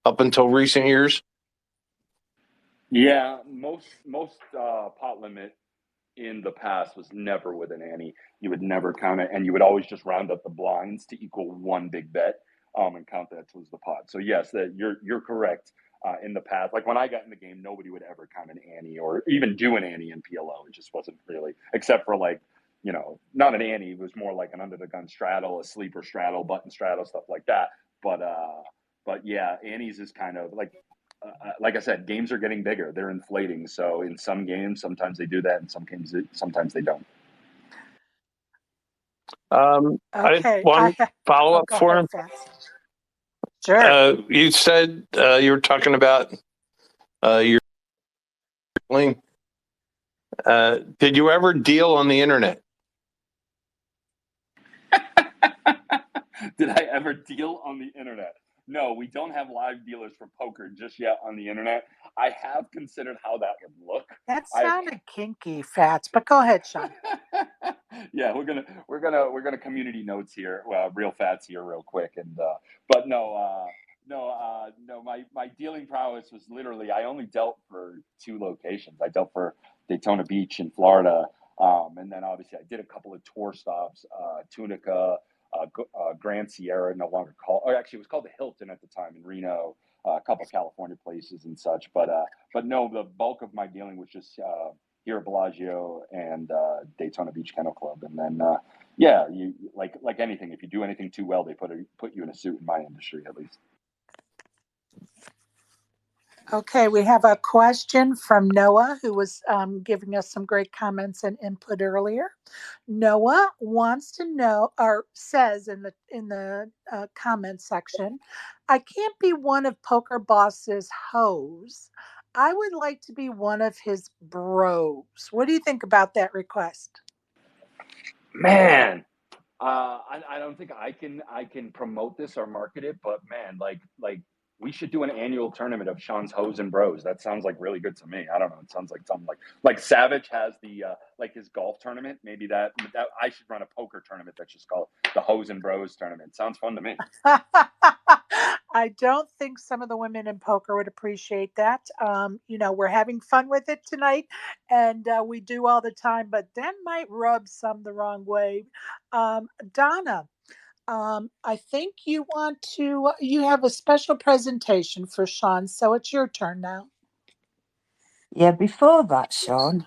up until recent years? Yeah, most pot limit in the past was never with an ante. You would never count it, and you would always just round up the blinds to equal one big bet, and count that towards the pot. So yes, that you're correct. In the past, like when I got in the game, nobody would ever count an ante or even do an ante in PLO. It just wasn't really, except for like, not an ante. It was more like an under the gun straddle, a sleeper straddle, button straddle, stuff like that. But yeah, antes is kind of like I said, games are getting bigger. They're inflating. So in some games, sometimes they do that. In some games, sometimes they don't. I Okay. one follow Oh, up go for ahead, him. Fats. Sure. You said you were talking about your link. Did you ever deal on the internet? Did I ever deal on the internet? No, we don't have live dealers for poker just yet on the internet. I have considered how that would look. That I sounded kinky, Fats, but go ahead, Sean. Yeah, we're gonna community notes here, real Fats here, real quick, and but no, my dealing prowess was literally I only dealt for two locations. I dealt for Daytona Beach in Florida, and then obviously I did a couple of tour stops, Tunica, Grand Sierra, no longer called, or actually it was called the Hilton at the time in Reno, a couple of California places and such, but no, the bulk of my dealing was just here at Bellagio and Daytona Beach Kennel Club, and then yeah, you like anything. If you do anything too well, they put you in a suit in my industry, at least. Okay, we have a question from Noah, who was giving us some great comments and input earlier. Noah wants to know, or says in the comment section, I can't be one of Poker Boss's hoes. I would like to be one of his bros. What do you think about that request? Man, I don't think I can promote this or market it, but man, like we should do an annual tournament of Sean's Hoes and Bros. That sounds like really good to me. I don't know. It sounds like something like Savage has the like his golf tournament. Maybe that I should run a poker tournament that's just called the Hoes and Bros tournament. Sounds fun to me. I don't think some of the women in poker would appreciate that. We're having fun with it tonight, and we do all the time, but that might rub some the wrong way. Donna, I think you have a special presentation for Sean, so it's your turn now. Yeah, before that, Sean,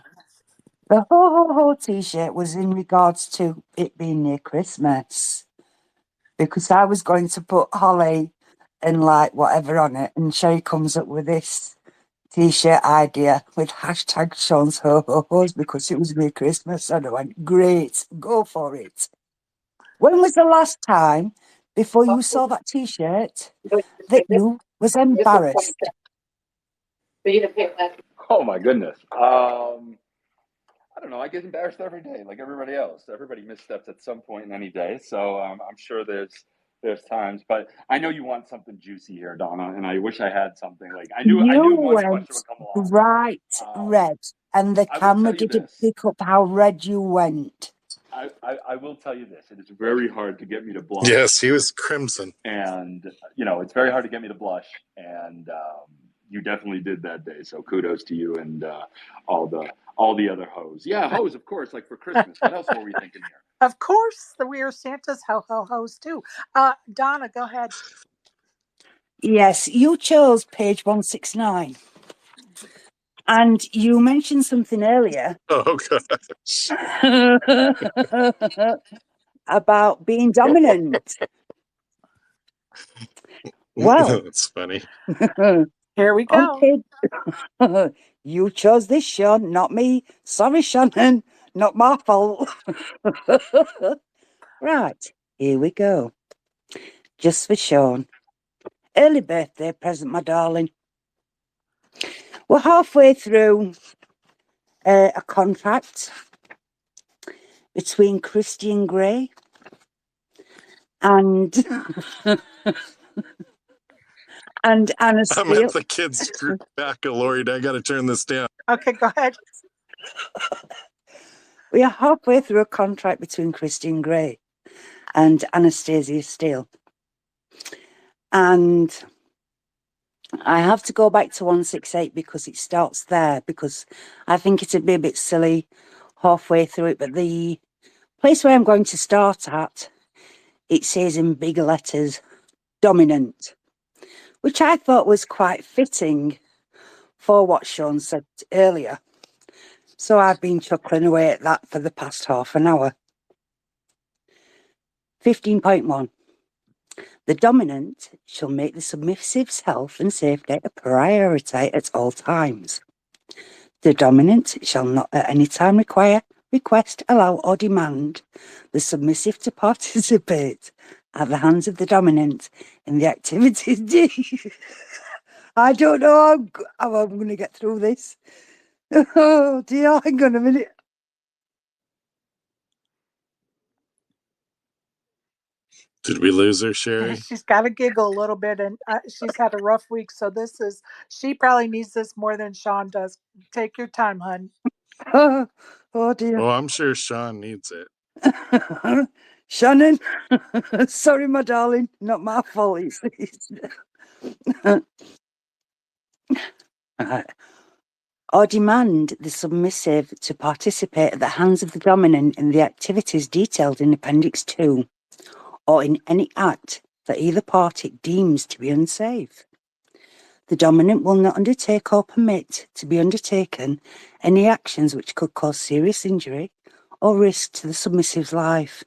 the Ho Ho Ho t-shirt was in regards to it being near Christmas. Because I was going to put holly and like whatever on it, and Sherry comes up with this t-shirt idea with hashtag Sean's Ho Ho Ho's because it was near Christmas. And I went, great, go for it. When was the last time before you saw that t-shirt that you was embarrassed? Oh my goodness. I don't know. I get embarrassed every day, like everybody else. Everybody missteps at some point in any day. So I'm sure there's times, but I know you want something juicy here, Donna, and I wish I had something like I You knew one went question would come along. bright red, and the I will camera tell you didn't this. pick up how red you went. I will tell you this. It is very hard to get me to blush. Yes, he was crimson. And it's very hard to get me to blush, and you definitely did that day. So kudos to you and all the other hoes. Yeah, hoes, of course. Like for Christmas. What else were we thinking here? Of course, we are Santa's ho ho ho's too. Donna, go ahead. Yes, you chose page 169. And you mentioned something earlier Oh gosh. about being dominant. Well, That's funny. Here we on go. page, you chose this, Sean, not me. Sorry, Shannon, not my fault. Right, here we go. Just for Sean. Early birthday present, my darling. We're halfway through a contract between Christian Grey and and Anna I'm at Steele. the kids' baccalaureate. I got to turn this down. Okay, go ahead. We are halfway through a contract between Christine Gray and Anastasia Steele. And I have to go back to 168 because it starts there, because I think it'd be a bit silly halfway through it. But the place where I'm going to start at, it says in big letters, dominant, which I thought was quite fitting for what Sean said earlier. So I've been chuckling away at that for the past half an hour. 15.1. The dominant shall make the submissive's health and safety a priority at all times. The dominant shall not at any time request, allow, or demand the submissive to participate at the hands of the dominant in the activities. I don't know how I'm going to get through this. Oh dear, hang on a minute. Did we lose her, Sherry? She's got to giggle a little bit, and she's had a rough week. So she probably needs this more than Sean does. Take your time, hun. Oh dear. Oh, I'm sure Sean needs it. Shannon, sorry, my darling, not my fault. Or demand the submissive to participate at the hands of the dominant in the activities detailed in Appendix 2, or in any act that either party deems to be unsafe. The dominant will not undertake or permit to be undertaken any actions which could cause serious injury or risk to the submissive's life.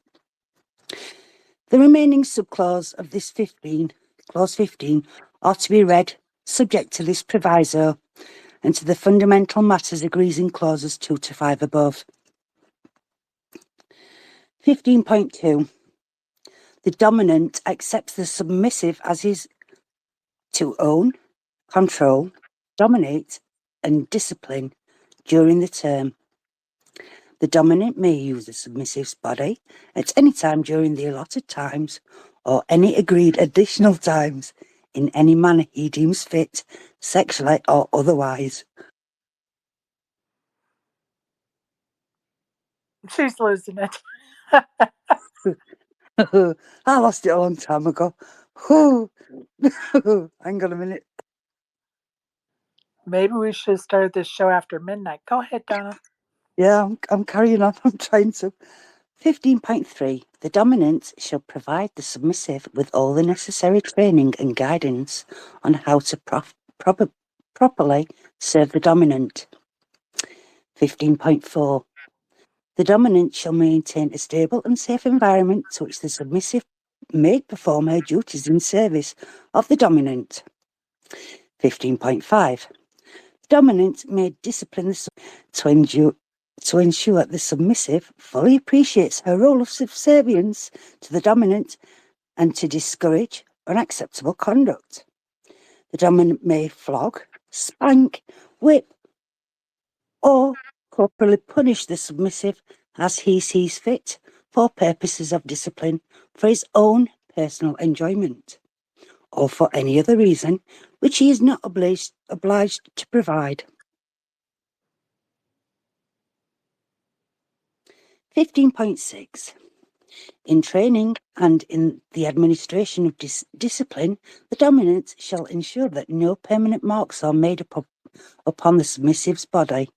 The remaining subclause of this clause 15, are to be read subject to this proviso and to the fundamental matters agreed in clauses 2 to 5 above. 15.2. The dominant accepts the submissive as his to own, control, dominate, and discipline during the term. The dominant may use the submissive's body at any time during the allotted times or any agreed additional times in any manner he deems fit, sexually or otherwise. She's losing it. I lost it a long time ago. Hang on a minute. Maybe we should have started this show after midnight. Go ahead, Donna. Yeah, I'm carrying on. I'm trying to. 15.3. The dominant shall provide the submissive with all the necessary training and guidance on how to properly serve the dominant. 15.4. The dominant shall maintain a stable and safe environment to which the submissive may perform her duties in service of the dominant. 15.5. The dominant may discipline the to ensure the submissive fully appreciates her role of subservience to the dominant and to discourage unacceptable conduct. The dominant may flog, spank, whip, or corporally punish the submissive as he sees fit for purposes of discipline for his own personal enjoyment, or for any other reason which he is not obliged to provide. 15.6. In training and in the administration of discipline, the dominant shall ensure that no permanent marks are made upon the submissive's body,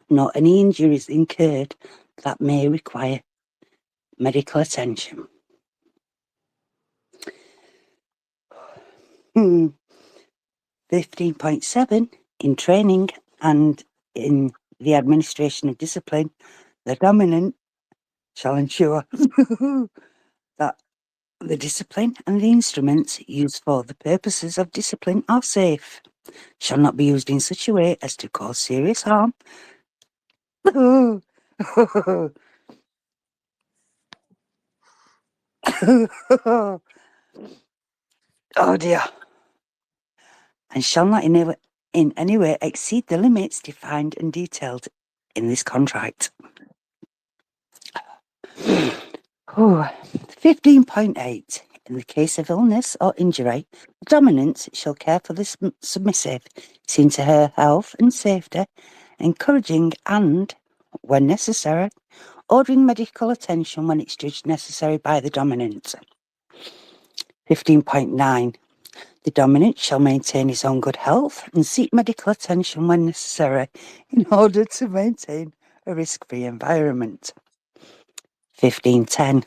nor any injuries incurred that may require medical attention. 15.7. In training and in the administration of discipline, the dominant shall ensure that the discipline and the instruments used for the purposes of discipline are safe, shall not be used in such a way as to cause serious harm. Oh dear. And shall not in any way exceed the limits defined and detailed in this contract. Oh, 15.8. In the case of illness or injury, the dominant shall care for the submissive, seeing to her health and safety, encouraging and, when necessary, ordering medical attention when it's judged necessary by the dominant. 15.9. The dominant shall maintain his own good health and seek medical attention when necessary in order to maintain a risk-free environment. 15.10.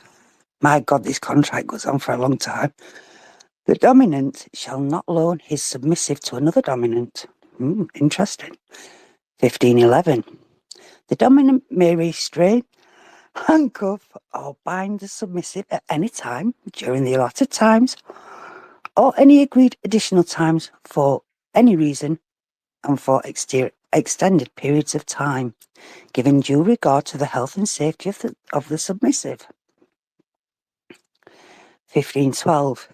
My God, this contract goes on for a long time. The dominant shall not loan his submissive to another dominant. Interesting. 15.11. The dominant may restrain, handcuff, or bind the submissive at any time during the allotted times or any agreed additional times for any reason and for extended periods of time, giving due regard to the health and safety of the submissive. 15.12.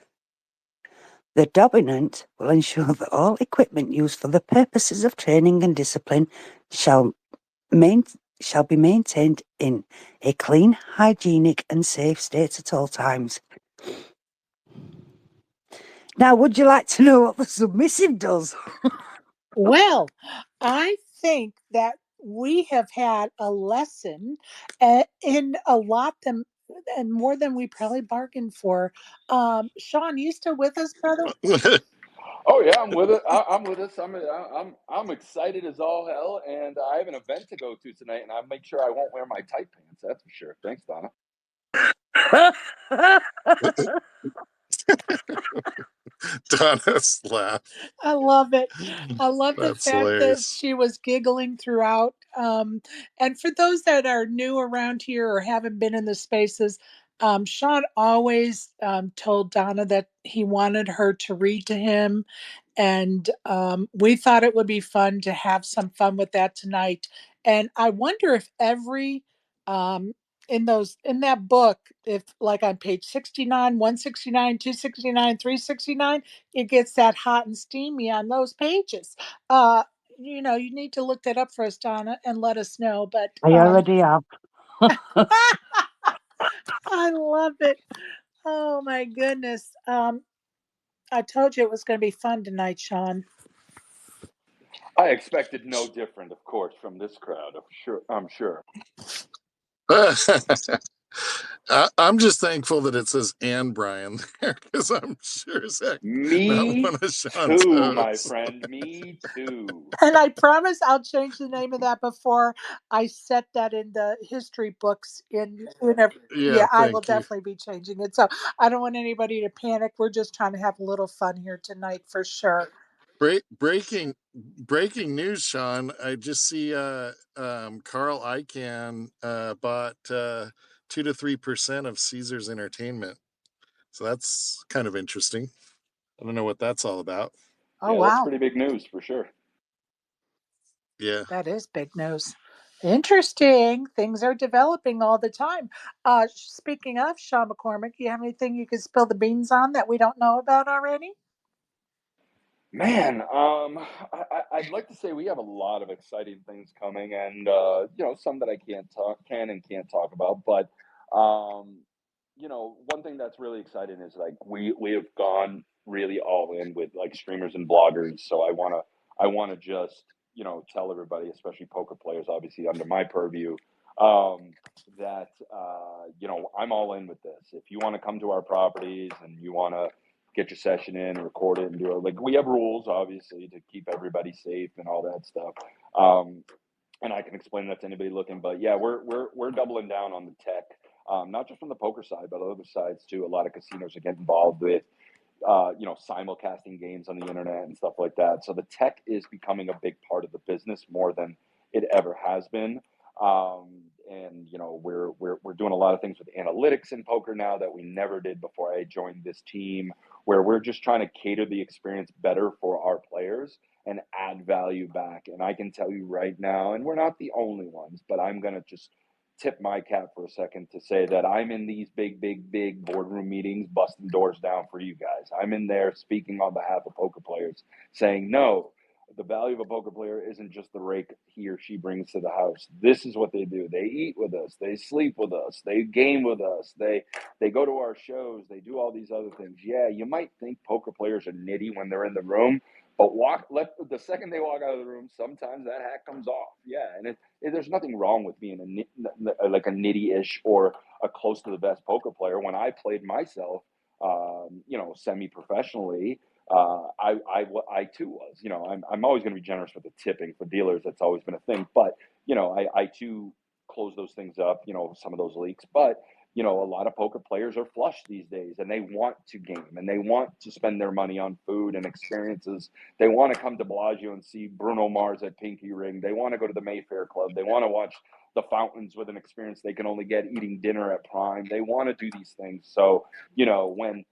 The dominant will ensure that all equipment used for the purposes of training and discipline shall be maintained in a clean, hygienic, and safe state at all times. Now, would you like to know what the submissive does? Well, I think that we have had a lesson in a lot them and more than we probably bargained for. Sean, you still with us, brother? Oh yeah, I'm with it. I'm with us. I'm excited as all hell, and I have an event to go to tonight, and I make sure I won't wear my tight pants. That's for sure. Thanks, Donna. Donna's laugh. I love it. I love the That's fact that hilarious. she was giggling throughout. And for those that are new around here or haven't been in the spaces, Sean always told Donna that he wanted her to read to him. And we thought it would be fun to have some fun with that tonight. And I wonder if every um, in that book, if like on page 69, 169, 269, 369, it gets that hot and steamy on those pages. Uh, you need to look that up for us, Donna, and let us know. But I already have. I love it. Oh my goodness. I told you it was going to be fun tonight, Sean. I expected no different, of course, from this crowd. I'm sure. I'm just thankful that it says "and Brian" there, because I'm sure as heck not one Me of Sean's too, my hosts. friend. Me too. And I promise I'll change the name of that before I set that in the history books Yeah, yeah, I will thank you. definitely be changing it. So I don't want anybody to panic. We're just trying to have a little fun here tonight for sure. Breaking news, Sean. I just see Carl Icahn bought 2 to 3% of Caesars Entertainment. So that's kind of interesting. I don't know what that's all about. Oh Yeah, that's wow. pretty big news for sure. Yeah. That is big news. Interesting. Things are developing all the time. Speaking of Sean McCormack, you have anything you could spill the beans on that we don't know about already? Man, I'd like to say we have a lot of exciting things coming, and some that I can and can't talk about. But um, one thing that's really exciting is like we have gone really all in with like streamers and bloggers. So I wanna just tell everybody, especially poker players, obviously under my purview, that I'm all in with this. If you want to come to our properties and you want to get your session in and record it and do it. Like we have rules, obviously, to keep everybody safe and all that stuff. Um, and I can explain that to anybody looking. But yeah, we're doubling down on the tech, not just from the poker side, but other sides too. A lot of casinos are getting involved with simulcasting games on the internet and stuff like that. So the tech is becoming a big part of the business more than it ever has been. And we're doing a lot of things with analytics in poker now that we never did before I joined this team, where we're just trying to cater the experience better for our players and add value back. And I can tell you right now, and we're not the only ones, but I'm gonna just tip my cap for a second to say that I'm in these big, big, big boardroom meetings, busting doors down for you guys. I'm in there speaking on behalf of poker players, saying, no, The value of a poker player isn't just the rake he or she brings to the house. This is what they do. They eat with us. They sleep with us. They game with us. They go to our shows. They do all these other things. Yeah, you might think poker players are nitty when they're in the room, but the second they walk out of the room, sometimes that hat comes off. Yeah, and there's nothing wrong with being like a nitty-ish or a close to the best poker player. When I played myself, semi-professionally, I too was, I'm always going to be generous with the tipping for dealers. That's always been a thing. But, I too close those things up, some of those leaks. But, a lot of poker players are flush these days and they want to game and they want to spend their money on food and experiences. They want to come to Bellagio and see Bruno Mars at Pinky Ring. They want to go to the Mayfair Club. They want to watch the fountains with an experience they can only get eating dinner at Prime. They want to do these things. So, when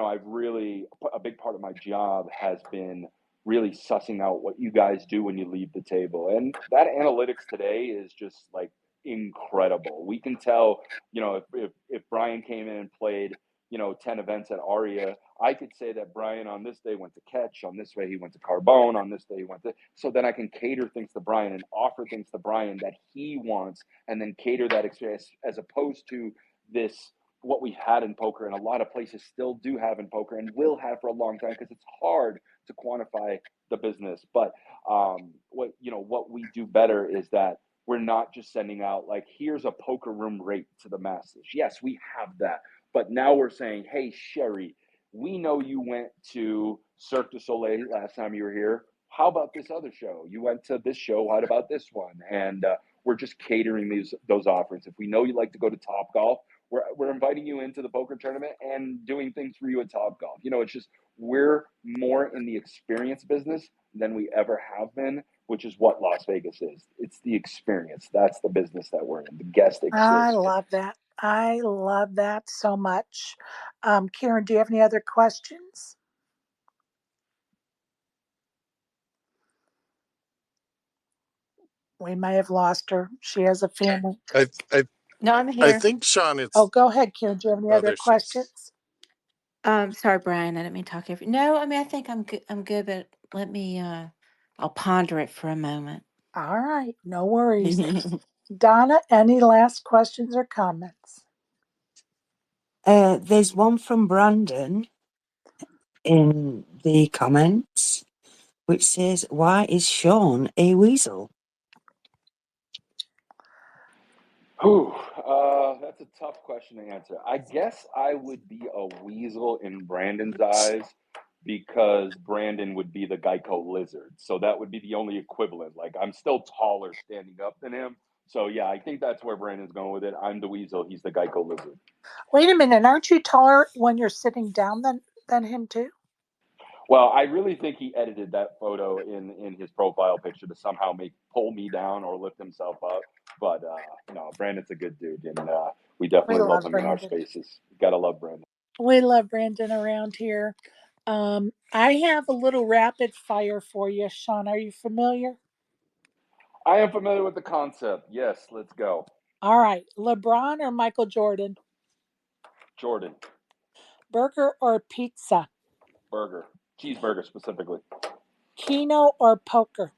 I've really, a big part of my job has been really sussing out what you guys do when you leave the table. And that analytics today is just like incredible. We can tell, if Brian came in and played, 10 events at Aria, I could say that Brian on this day went to Catch, on this way he went to Carbone, on this day he went to, so then I can cater things to Brian and offer things to Brian that he wants and then cater that experience as opposed to this what we've had in poker and a lot of places still do have in poker and will have for a long time because it's hard to quantify the business. But what we do better is that we're not just sending out like, here's a poker room rate to the masses. Yes, we have that. But now we're saying, hey, Sherry, we know you went to Cirque du Soleil last time you were here. How about this other show? You went to this show. What about this one? And we're just catering those offerings. If we know you like to go to Top Golf, we're inviting you into the poker tournament and doing things for you at Top Golf. It's just we're more in the experience business than we ever have been, which is what Las Vegas is. It's the experience. That's the business that we're in, the guest I experience. love that. I love that so much. Karen, do you have any other questions? We may have lost her. She has a family. I I No, I'm I here. think Sean, Oh, it's go ahead, Karen. Do you have any oh, other there she is. questions? Sorry, Brian. I didn't mean to talk over. No, I mean I think I'm good. I'm good, but let me. I'll ponder it for a moment. All right, no worries. Donna, any last questions or comments? There's one from Brandon in the comments, which says, "Why is Sean a weasel?" Whew, that's a tough question to answer. I guess I would be a weasel in Brandon's eyes because Brandon would be the Geico lizard. So that would be the only equivalent. Like I'm still taller standing up than him. So yeah, I think that's where Brandon's going with it. I'm the weasel. He's the Geico lizard. Wait a minute, aren't you taller when you're sitting down than him too? Well, I really think he edited that photo in his profile picture to somehow pull me down or lift himself up. But no, Brandon's a good dude, and we We definitely love love him in our Brandon. spaces. Gotta love Brandon. We love Brandon around here. I have a little rapid fire for you, Sean. Are you familiar? I am familiar with the concept. Yes, let's go. All right, LeBron or Michael Jordan? Jordan, Burger or pizza? burger, cheeseburger specifically. Keno or poker?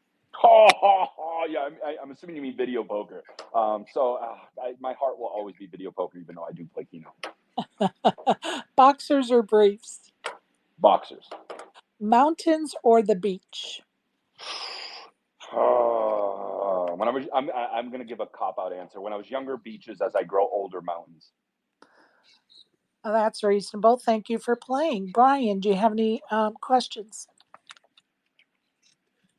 Yeah, I'm assuming you mean video poker. My heart will always be video poker, even though I do play Keno. Boxers or briefs? Boxers. Mountains or the beach? I'm gonna give a cop out answer. When I was younger, beaches. As I grow older, mountains. Oh, that's reasonable. Thank you for playing. Brian, do you have any questions?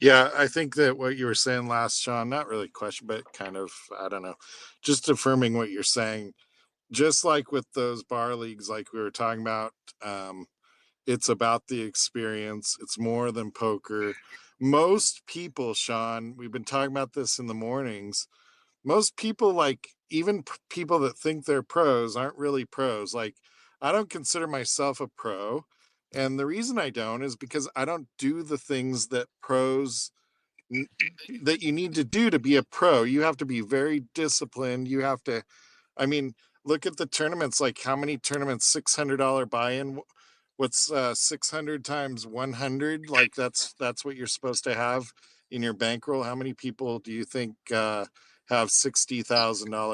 Yeah, I think that what you were saying last, Sean, not really question, but kind of, I don't know, just affirming what you're saying. Just like with those bar leagues, like we were talking about, it's about the experience. It's more than poker. Most people, Sean, we've been talking about this in the mornings. Most people, like even people that think they're pros, aren't really pros. Like, I don't consider myself a pro. And the reason I don't is because I don't do the things that pros that you need to do to be a pro. You have to be very disciplined. You have to, I mean, look at the tournaments, like how many tournaments $600 buy-in what's 600 times 100? Like that's what you're supposed to have in your bankroll. How many people do you think have $60,000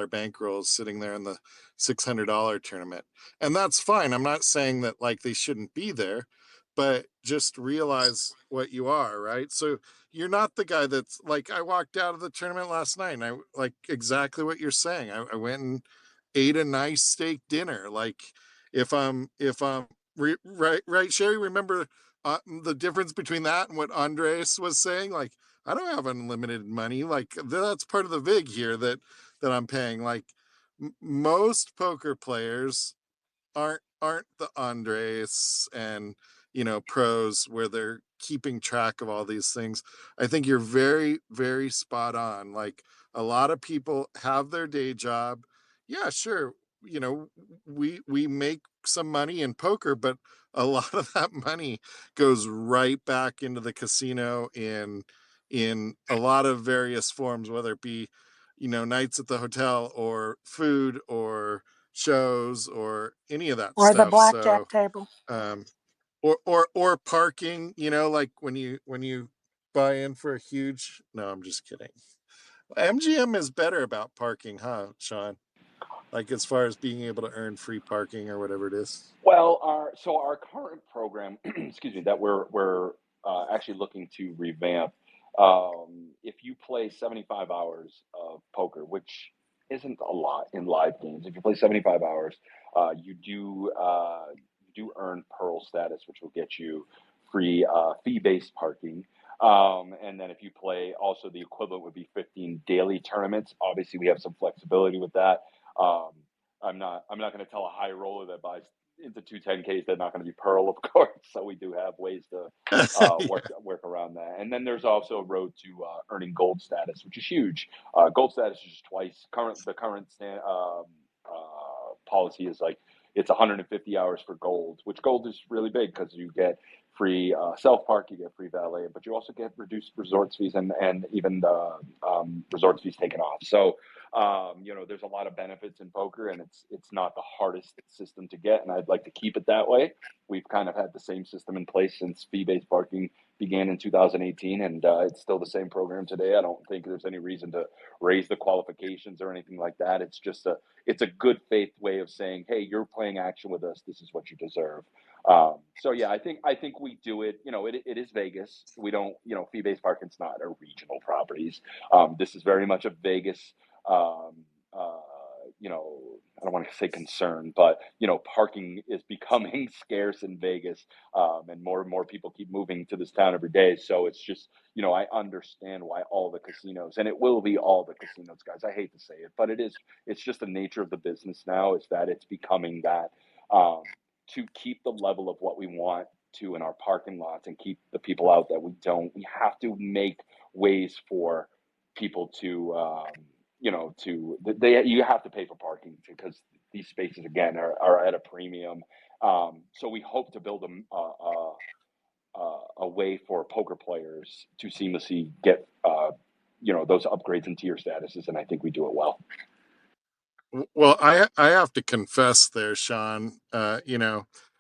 bankrolls sitting there in the $600 tournament? And that's fine. I'm not saying that like they shouldn't be there, but just realize what you are, right? So you're not the guy that's like, I walked out of the tournament last night and I like exactly what you're saying. I went and ate a nice steak dinner. Like if I'm right, Sherry, remember the difference between that and what Andres was saying? Like, I don't have unlimited money. Like that's part of the vig here that I'm paying. Like most poker players aren't the Andres and pros where they're keeping track of all these things. I think you're very, very spot on. Like a lot of people have their day job. Yeah, sure. You know, we make some money in poker, but a lot of that money goes right back into the casino in a lot of various forms, whether it be, nights at the hotel or food or shows or any of that Or the stuff. So blackjack table. um or parking, like when you buy in for a huge, no, I'm just kidding. MGM is better about parking, huh, Sean? Like as far as being able to earn free parking or whatever it is. Well, our current program, excuse me, that we're actually looking to revamp. If you play 75 hours of poker, which isn't a lot in live games, if you play 75 hours, you do earn Pearl status, which will get you free fee-based parking. And then if you play, also the equivalent would be 15 daily tournaments. Obviously, we have some flexibility with that. Um, I'm not going to tell a high roller that buys into 210Ks they're not going to be Pearl, of course. So we do have ways to Yeah. work around that. And then there's also a road to earning gold status, which is huge. Gold status is just twice current. The current policy is like it's 150 hours for gold, which gold is really big because you get free self park, you get free valet, but you also get reduced resorts fees and even the resorts fees taken off. So there's a lot of benefits in poker, and it's not the hardest system to get, and I'd like to keep it that way. We've kind of had the same system in place since fee-based parking began in 2018, and it's still the same program today. I don't think there's any reason to raise the qualifications or anything like that. It's a good faith way of saying, hey, you're playing action with us. This is what you deserve. So yeah, I think we do it. It is Vegas. We don't, fee-based parking's not a regional properties. This is very much a Vegas um, uh, I don't want to say concern, but parking is becoming scarce in Vegas, and more people keep moving to this town every day. So it's just, I understand why all the casinos, and it will be all the casinos, guys. I hate to say it, but it's just the nature of the business now is that it's becoming that to keep the level of what we want to in our parking lots and keep the people out that we don't. We have to make ways for people to you have to pay for parking because these spaces again are at a premium. So we hope to build a way for poker players to seamlessly get those upgrades and tier statuses, and I think we do it well. Well, I have to confess there, Sean.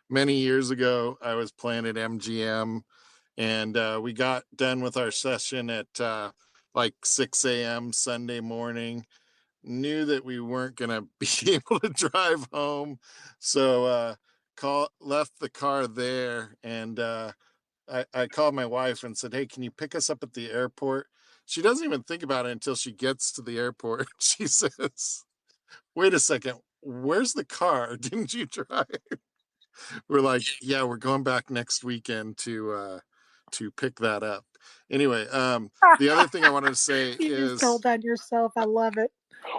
Many years ago, I was playing at MGM, and we got done with our session at like 6 a.m. Sunday morning. Knew that we weren't gonna be able to drive home, so left the car there, and I called my wife and said, "Hey, can you pick us up at the airport?" She doesn't even think about it until she gets to the airport. She says, "Wait a second, where's the car? Didn't you drive?" We're like, "Yeah, we're going back next weekend to pick that up." Anyway, the other thing I wanted to say You just is told on yourself. I love it.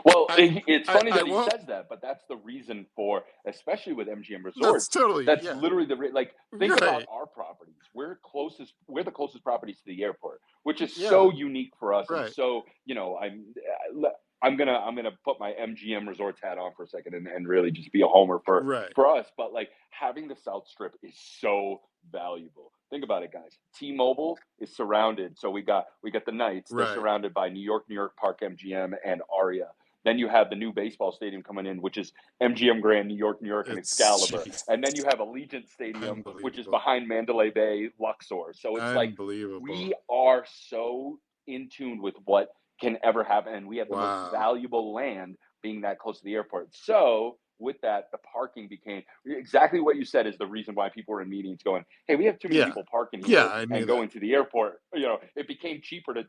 Well, I it's funny I that he won't. says that, but that's the reason for, especially with MGM That's Resorts, totally, that's yeah, literally like think about right, our properties. We're the closest properties to the airport, which is yeah, so unique for us, and right, so I'm gonna put my MGM Resorts hat on for a second and really just be a homer right, for us. But like having the South Strip is so valuable. Think about it, guys. T-Mobile is surrounded, so we got the Knights. They're right, surrounded by New York Park, MGM, and Aria. Then you have the new baseball stadium coming in, which is MGM Grand, New York, and It's Excalibur. And then you have Allegiant Stadium, which is unbelievable. behind Mandalay Bay, Luxor. So it's like Unbelievable. we are so in tune with what can ever happen. And we have the most Wow. valuable land being that close to the airport. So with that, the parking became exactly what you said is the reason why people were in meetings going, hey, we have too many Yeah. people parking Yeah, here I knew and that. going to the airport. It became cheaper to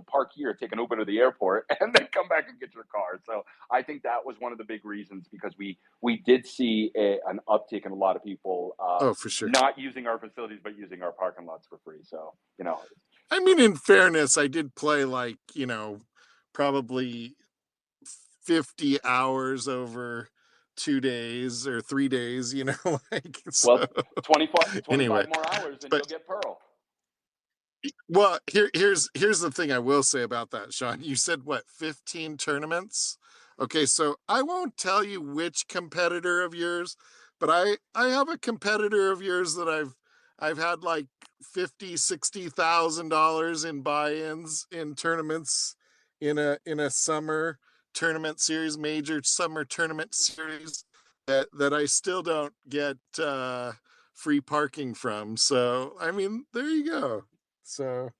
park here, take an Uber to the airport, and then come back and get your car. So I think that was one of the big reasons, because we did see an uptick in a lot of people Oh, for sure. not using our facilities, but using our parking lots for free. So, I mean, in fairness, I did play probably 50 hours over 2 days or 3 days, so. Well, 25 Anyway, more hours and but you'll get Pearl. well, here's the thing I will say about that, Sean. You said what, 15 tournaments? Okay, so I won't tell you which competitor of yours, but I have a competitor of yours that I've had like $50,000-$60,000 in buy-ins in tournaments in a summer tournament series, major summer tournament series that I still don't get free parking from. So I mean, there you go. So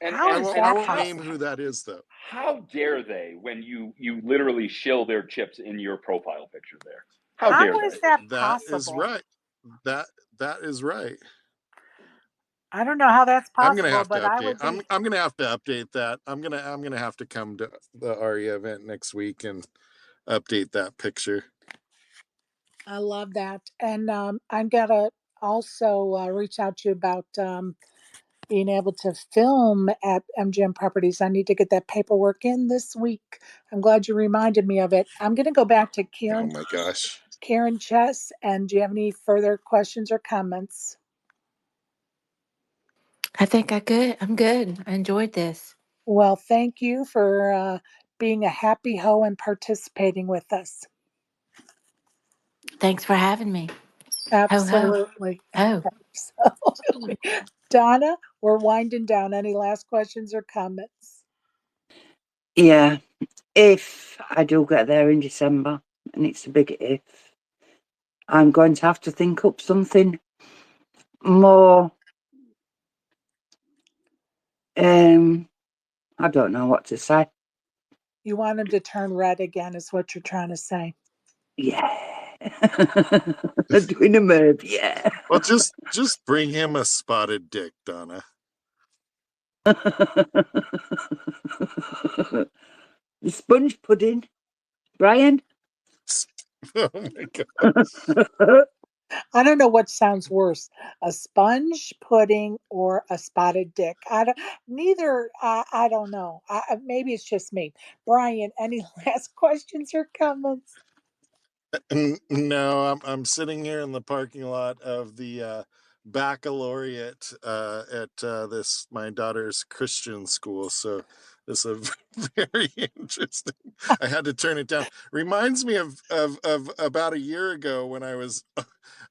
And How I and is won't I and that won't how name possible? who that is though. how dare they when you literally shill their chips in your profile picture there? How How dare is they? that That is possible? right. That is right. I don't know how that's I'm gonna possible, have to but I update. would I'm be. I'm gonna have to update that. I'm gonna have to come to the ARIA event next week and update that picture. I love that. And I'm going to also reach out to you about being able to film at MGM Properties. I need to get that paperwork in this week. I'm glad you reminded me of it. I'm going to go back to Oh my gosh. Karen Chess. And do you have any further questions or comments? I think I'm good. I enjoyed this. Well, thank you for being a happy hoe and participating with us. Thanks for having me. Ho ho. Absolutely. Ho. Absolutely. Donna, we're winding down. Any last questions or comments? Yeah, if I do get there in December, and it's a big if, I'm going to have to think up something more. I don't know what to say. You want him to turn red again, is what you're trying to say. Yeah. Doing a move, yeah. Well, just bring him a spotted dick, Donna. The sponge pudding, Brian. Oh my god. I don't know what sounds worse, a sponge pudding or a spotted dick. I don't. Neither. I don't know. Maybe it's just me. Brian, any last questions or comments? No, I'm sitting here in the parking lot of the baccalaureate at this my daughter's Christian school. So this is very interesting. I had to turn it down. Reminds me of about a year ago when I was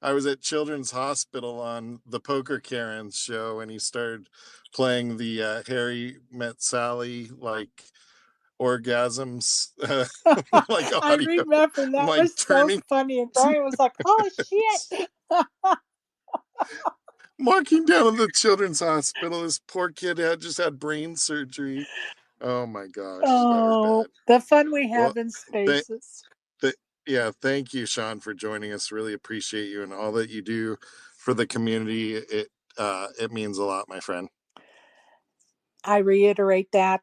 at Children's Hospital on the Poker Karen show, and he started playing the Harry Met Sally orgasms like I audio. remember I'm that like was so turning funny, and Brian was like, "Oh shit!" walking down to the children's hospital. This poor kid had just had brain surgery. Oh my gosh, that was Oh, bad. the fun we Well, have in th- spaces. yeah, thank you, Sean, for joining us. Really appreciate you and all that you do for the community. It means a lot, my friend. I reiterate that.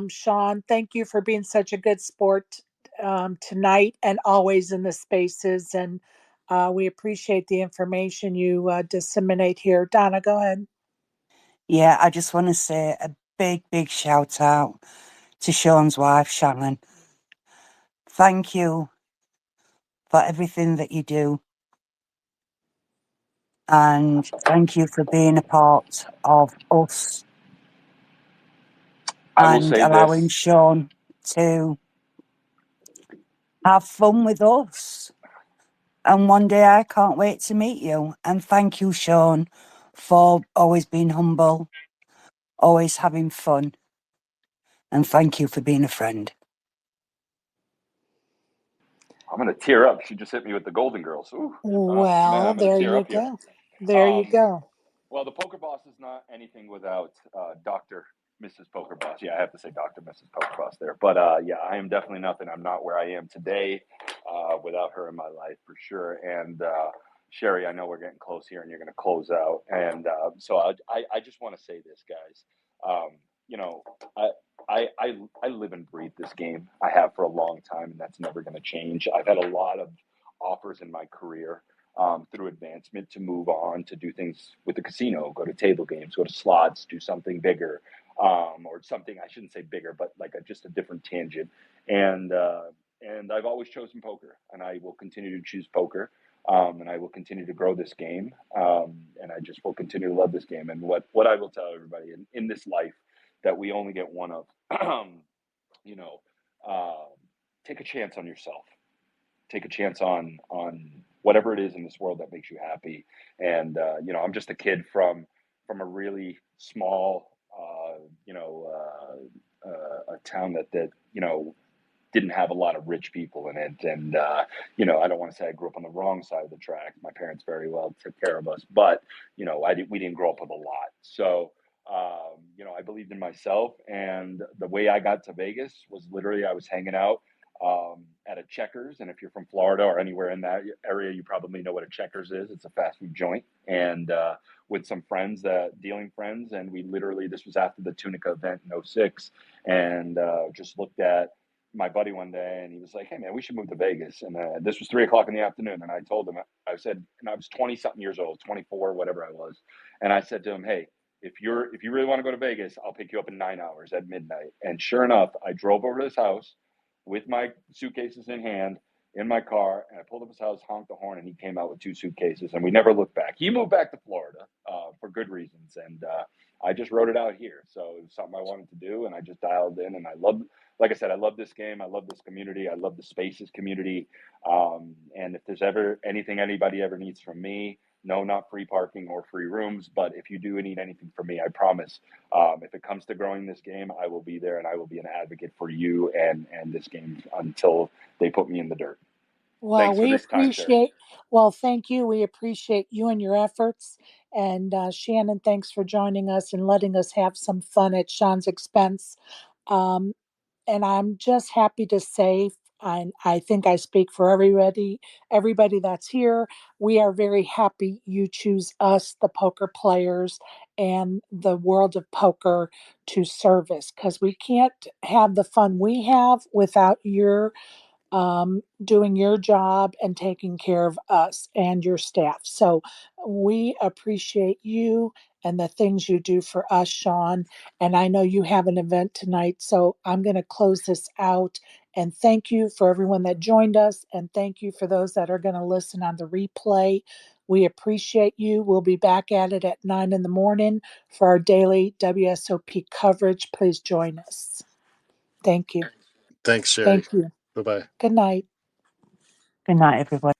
Sean, thank you for being such a good sport tonight and always in the spaces. And we appreciate the information you disseminate here. Donna, go ahead. Yeah, I just want to say a big, big shout out to Sean's wife, Shannon. Thank you for everything that you do. And thank you for being a part of us I will and say allowing this. Sean to have fun with us. And one day I can't wait to meet you. And thank you, Sean, for always being humble, always having fun. And thank you for being a friend. I'm gonna tear up. She just hit me with the Golden Girls. Ooh, man, Well, I'm gonna there tear you up here. go. There you go. Well, the Poker Boss is not anything without Dr. Mrs. Poker Boss. Yeah, I have to say Dr. Mrs. Poker Boss there. But yeah, I am definitely nothing. I'm not where I am today without her in my life for sure. And Sherry, I know we're getting close here and you're going to close out. And so I just want to say this, guys. You know, I live and breathe this game. I have for a long time, and that's never going to change. I've had a lot of offers in my career through advancement to move on to do things with the casino, go to table games, go to slots, do something bigger, or something I shouldn't say bigger, but like just a different tangent. And I've always chosen poker, and I will continue to choose poker. And I will continue to grow this game, and I just will continue to love this game. And what I will tell everybody in this life that we only get one of, you know, uh, take a chance on yourself. Take a chance on whatever it is in this world that makes you happy. And you know, I'm just a kid from a really small, a town that you know didn't have a lot of rich people in it. And, you know, I don't want to say I grew up on the wrong side of the track. My parents very well took care of us, but, you know, we didn't grow up with a lot. So, you know, I believed in myself. And the way I got to Vegas was literally I was hanging out at a Checkers. And if you're from Florida or anywhere in that area, you probably know what a Checkers is. It's a fast food joint. And with some friends, dealing friends. And we literally, this was after the Tunica event in '06, and just looked at my buddy one day and he was like, "Hey man, we should move to Vegas." And this was 3 o'clock in the afternoon. And I told him, I said, and I was 20 something years old, 24, whatever I was. And I said to him, "Hey, if you really want to go to Vegas, I'll pick you up in 9 hours at midnight." And sure enough, I drove over to his house with my suitcases in hand in my car, and I pulled up his house, honked the horn, and he came out with 2 suitcases, and we never looked back. He moved back to Florida for good reasons, and I just wrote it out here. So it was something I wanted to do, and I just dialed in, and I love, like I said, I love this game. I love this community. I love the Spaces community. And if there's ever anything anybody ever needs from me, no, not free parking or free rooms, but if you do need anything from me, I promise, if it comes to growing this game, I will be there, and I will be an advocate for you and this game until they put me in the dirt. Well, Thanks for we this time, Sherry. appreciate, well, thank you. We appreciate you and your efforts. And Shannon, thanks for joining us and letting us have some fun at Sean's expense. Um, and I'm just happy to say, I think I speak for everybody that's here. We are very happy you choose us, the poker players, and the world of poker to service, because we can't have the fun we have without your doing your job and taking care of us and your staff. So we appreciate you and the things you do for us, Sean. And I know you have an event tonight, so I'm going to close this out. And thank you for everyone that joined us. And thank you for those that are going to listen on the replay. We appreciate you. We'll be back at it at 9 in the morning for our daily WSOP coverage. Please join us. Thank you. Thanks, Sherry. Thank you. Bye bye. Good night. Good night, everybody.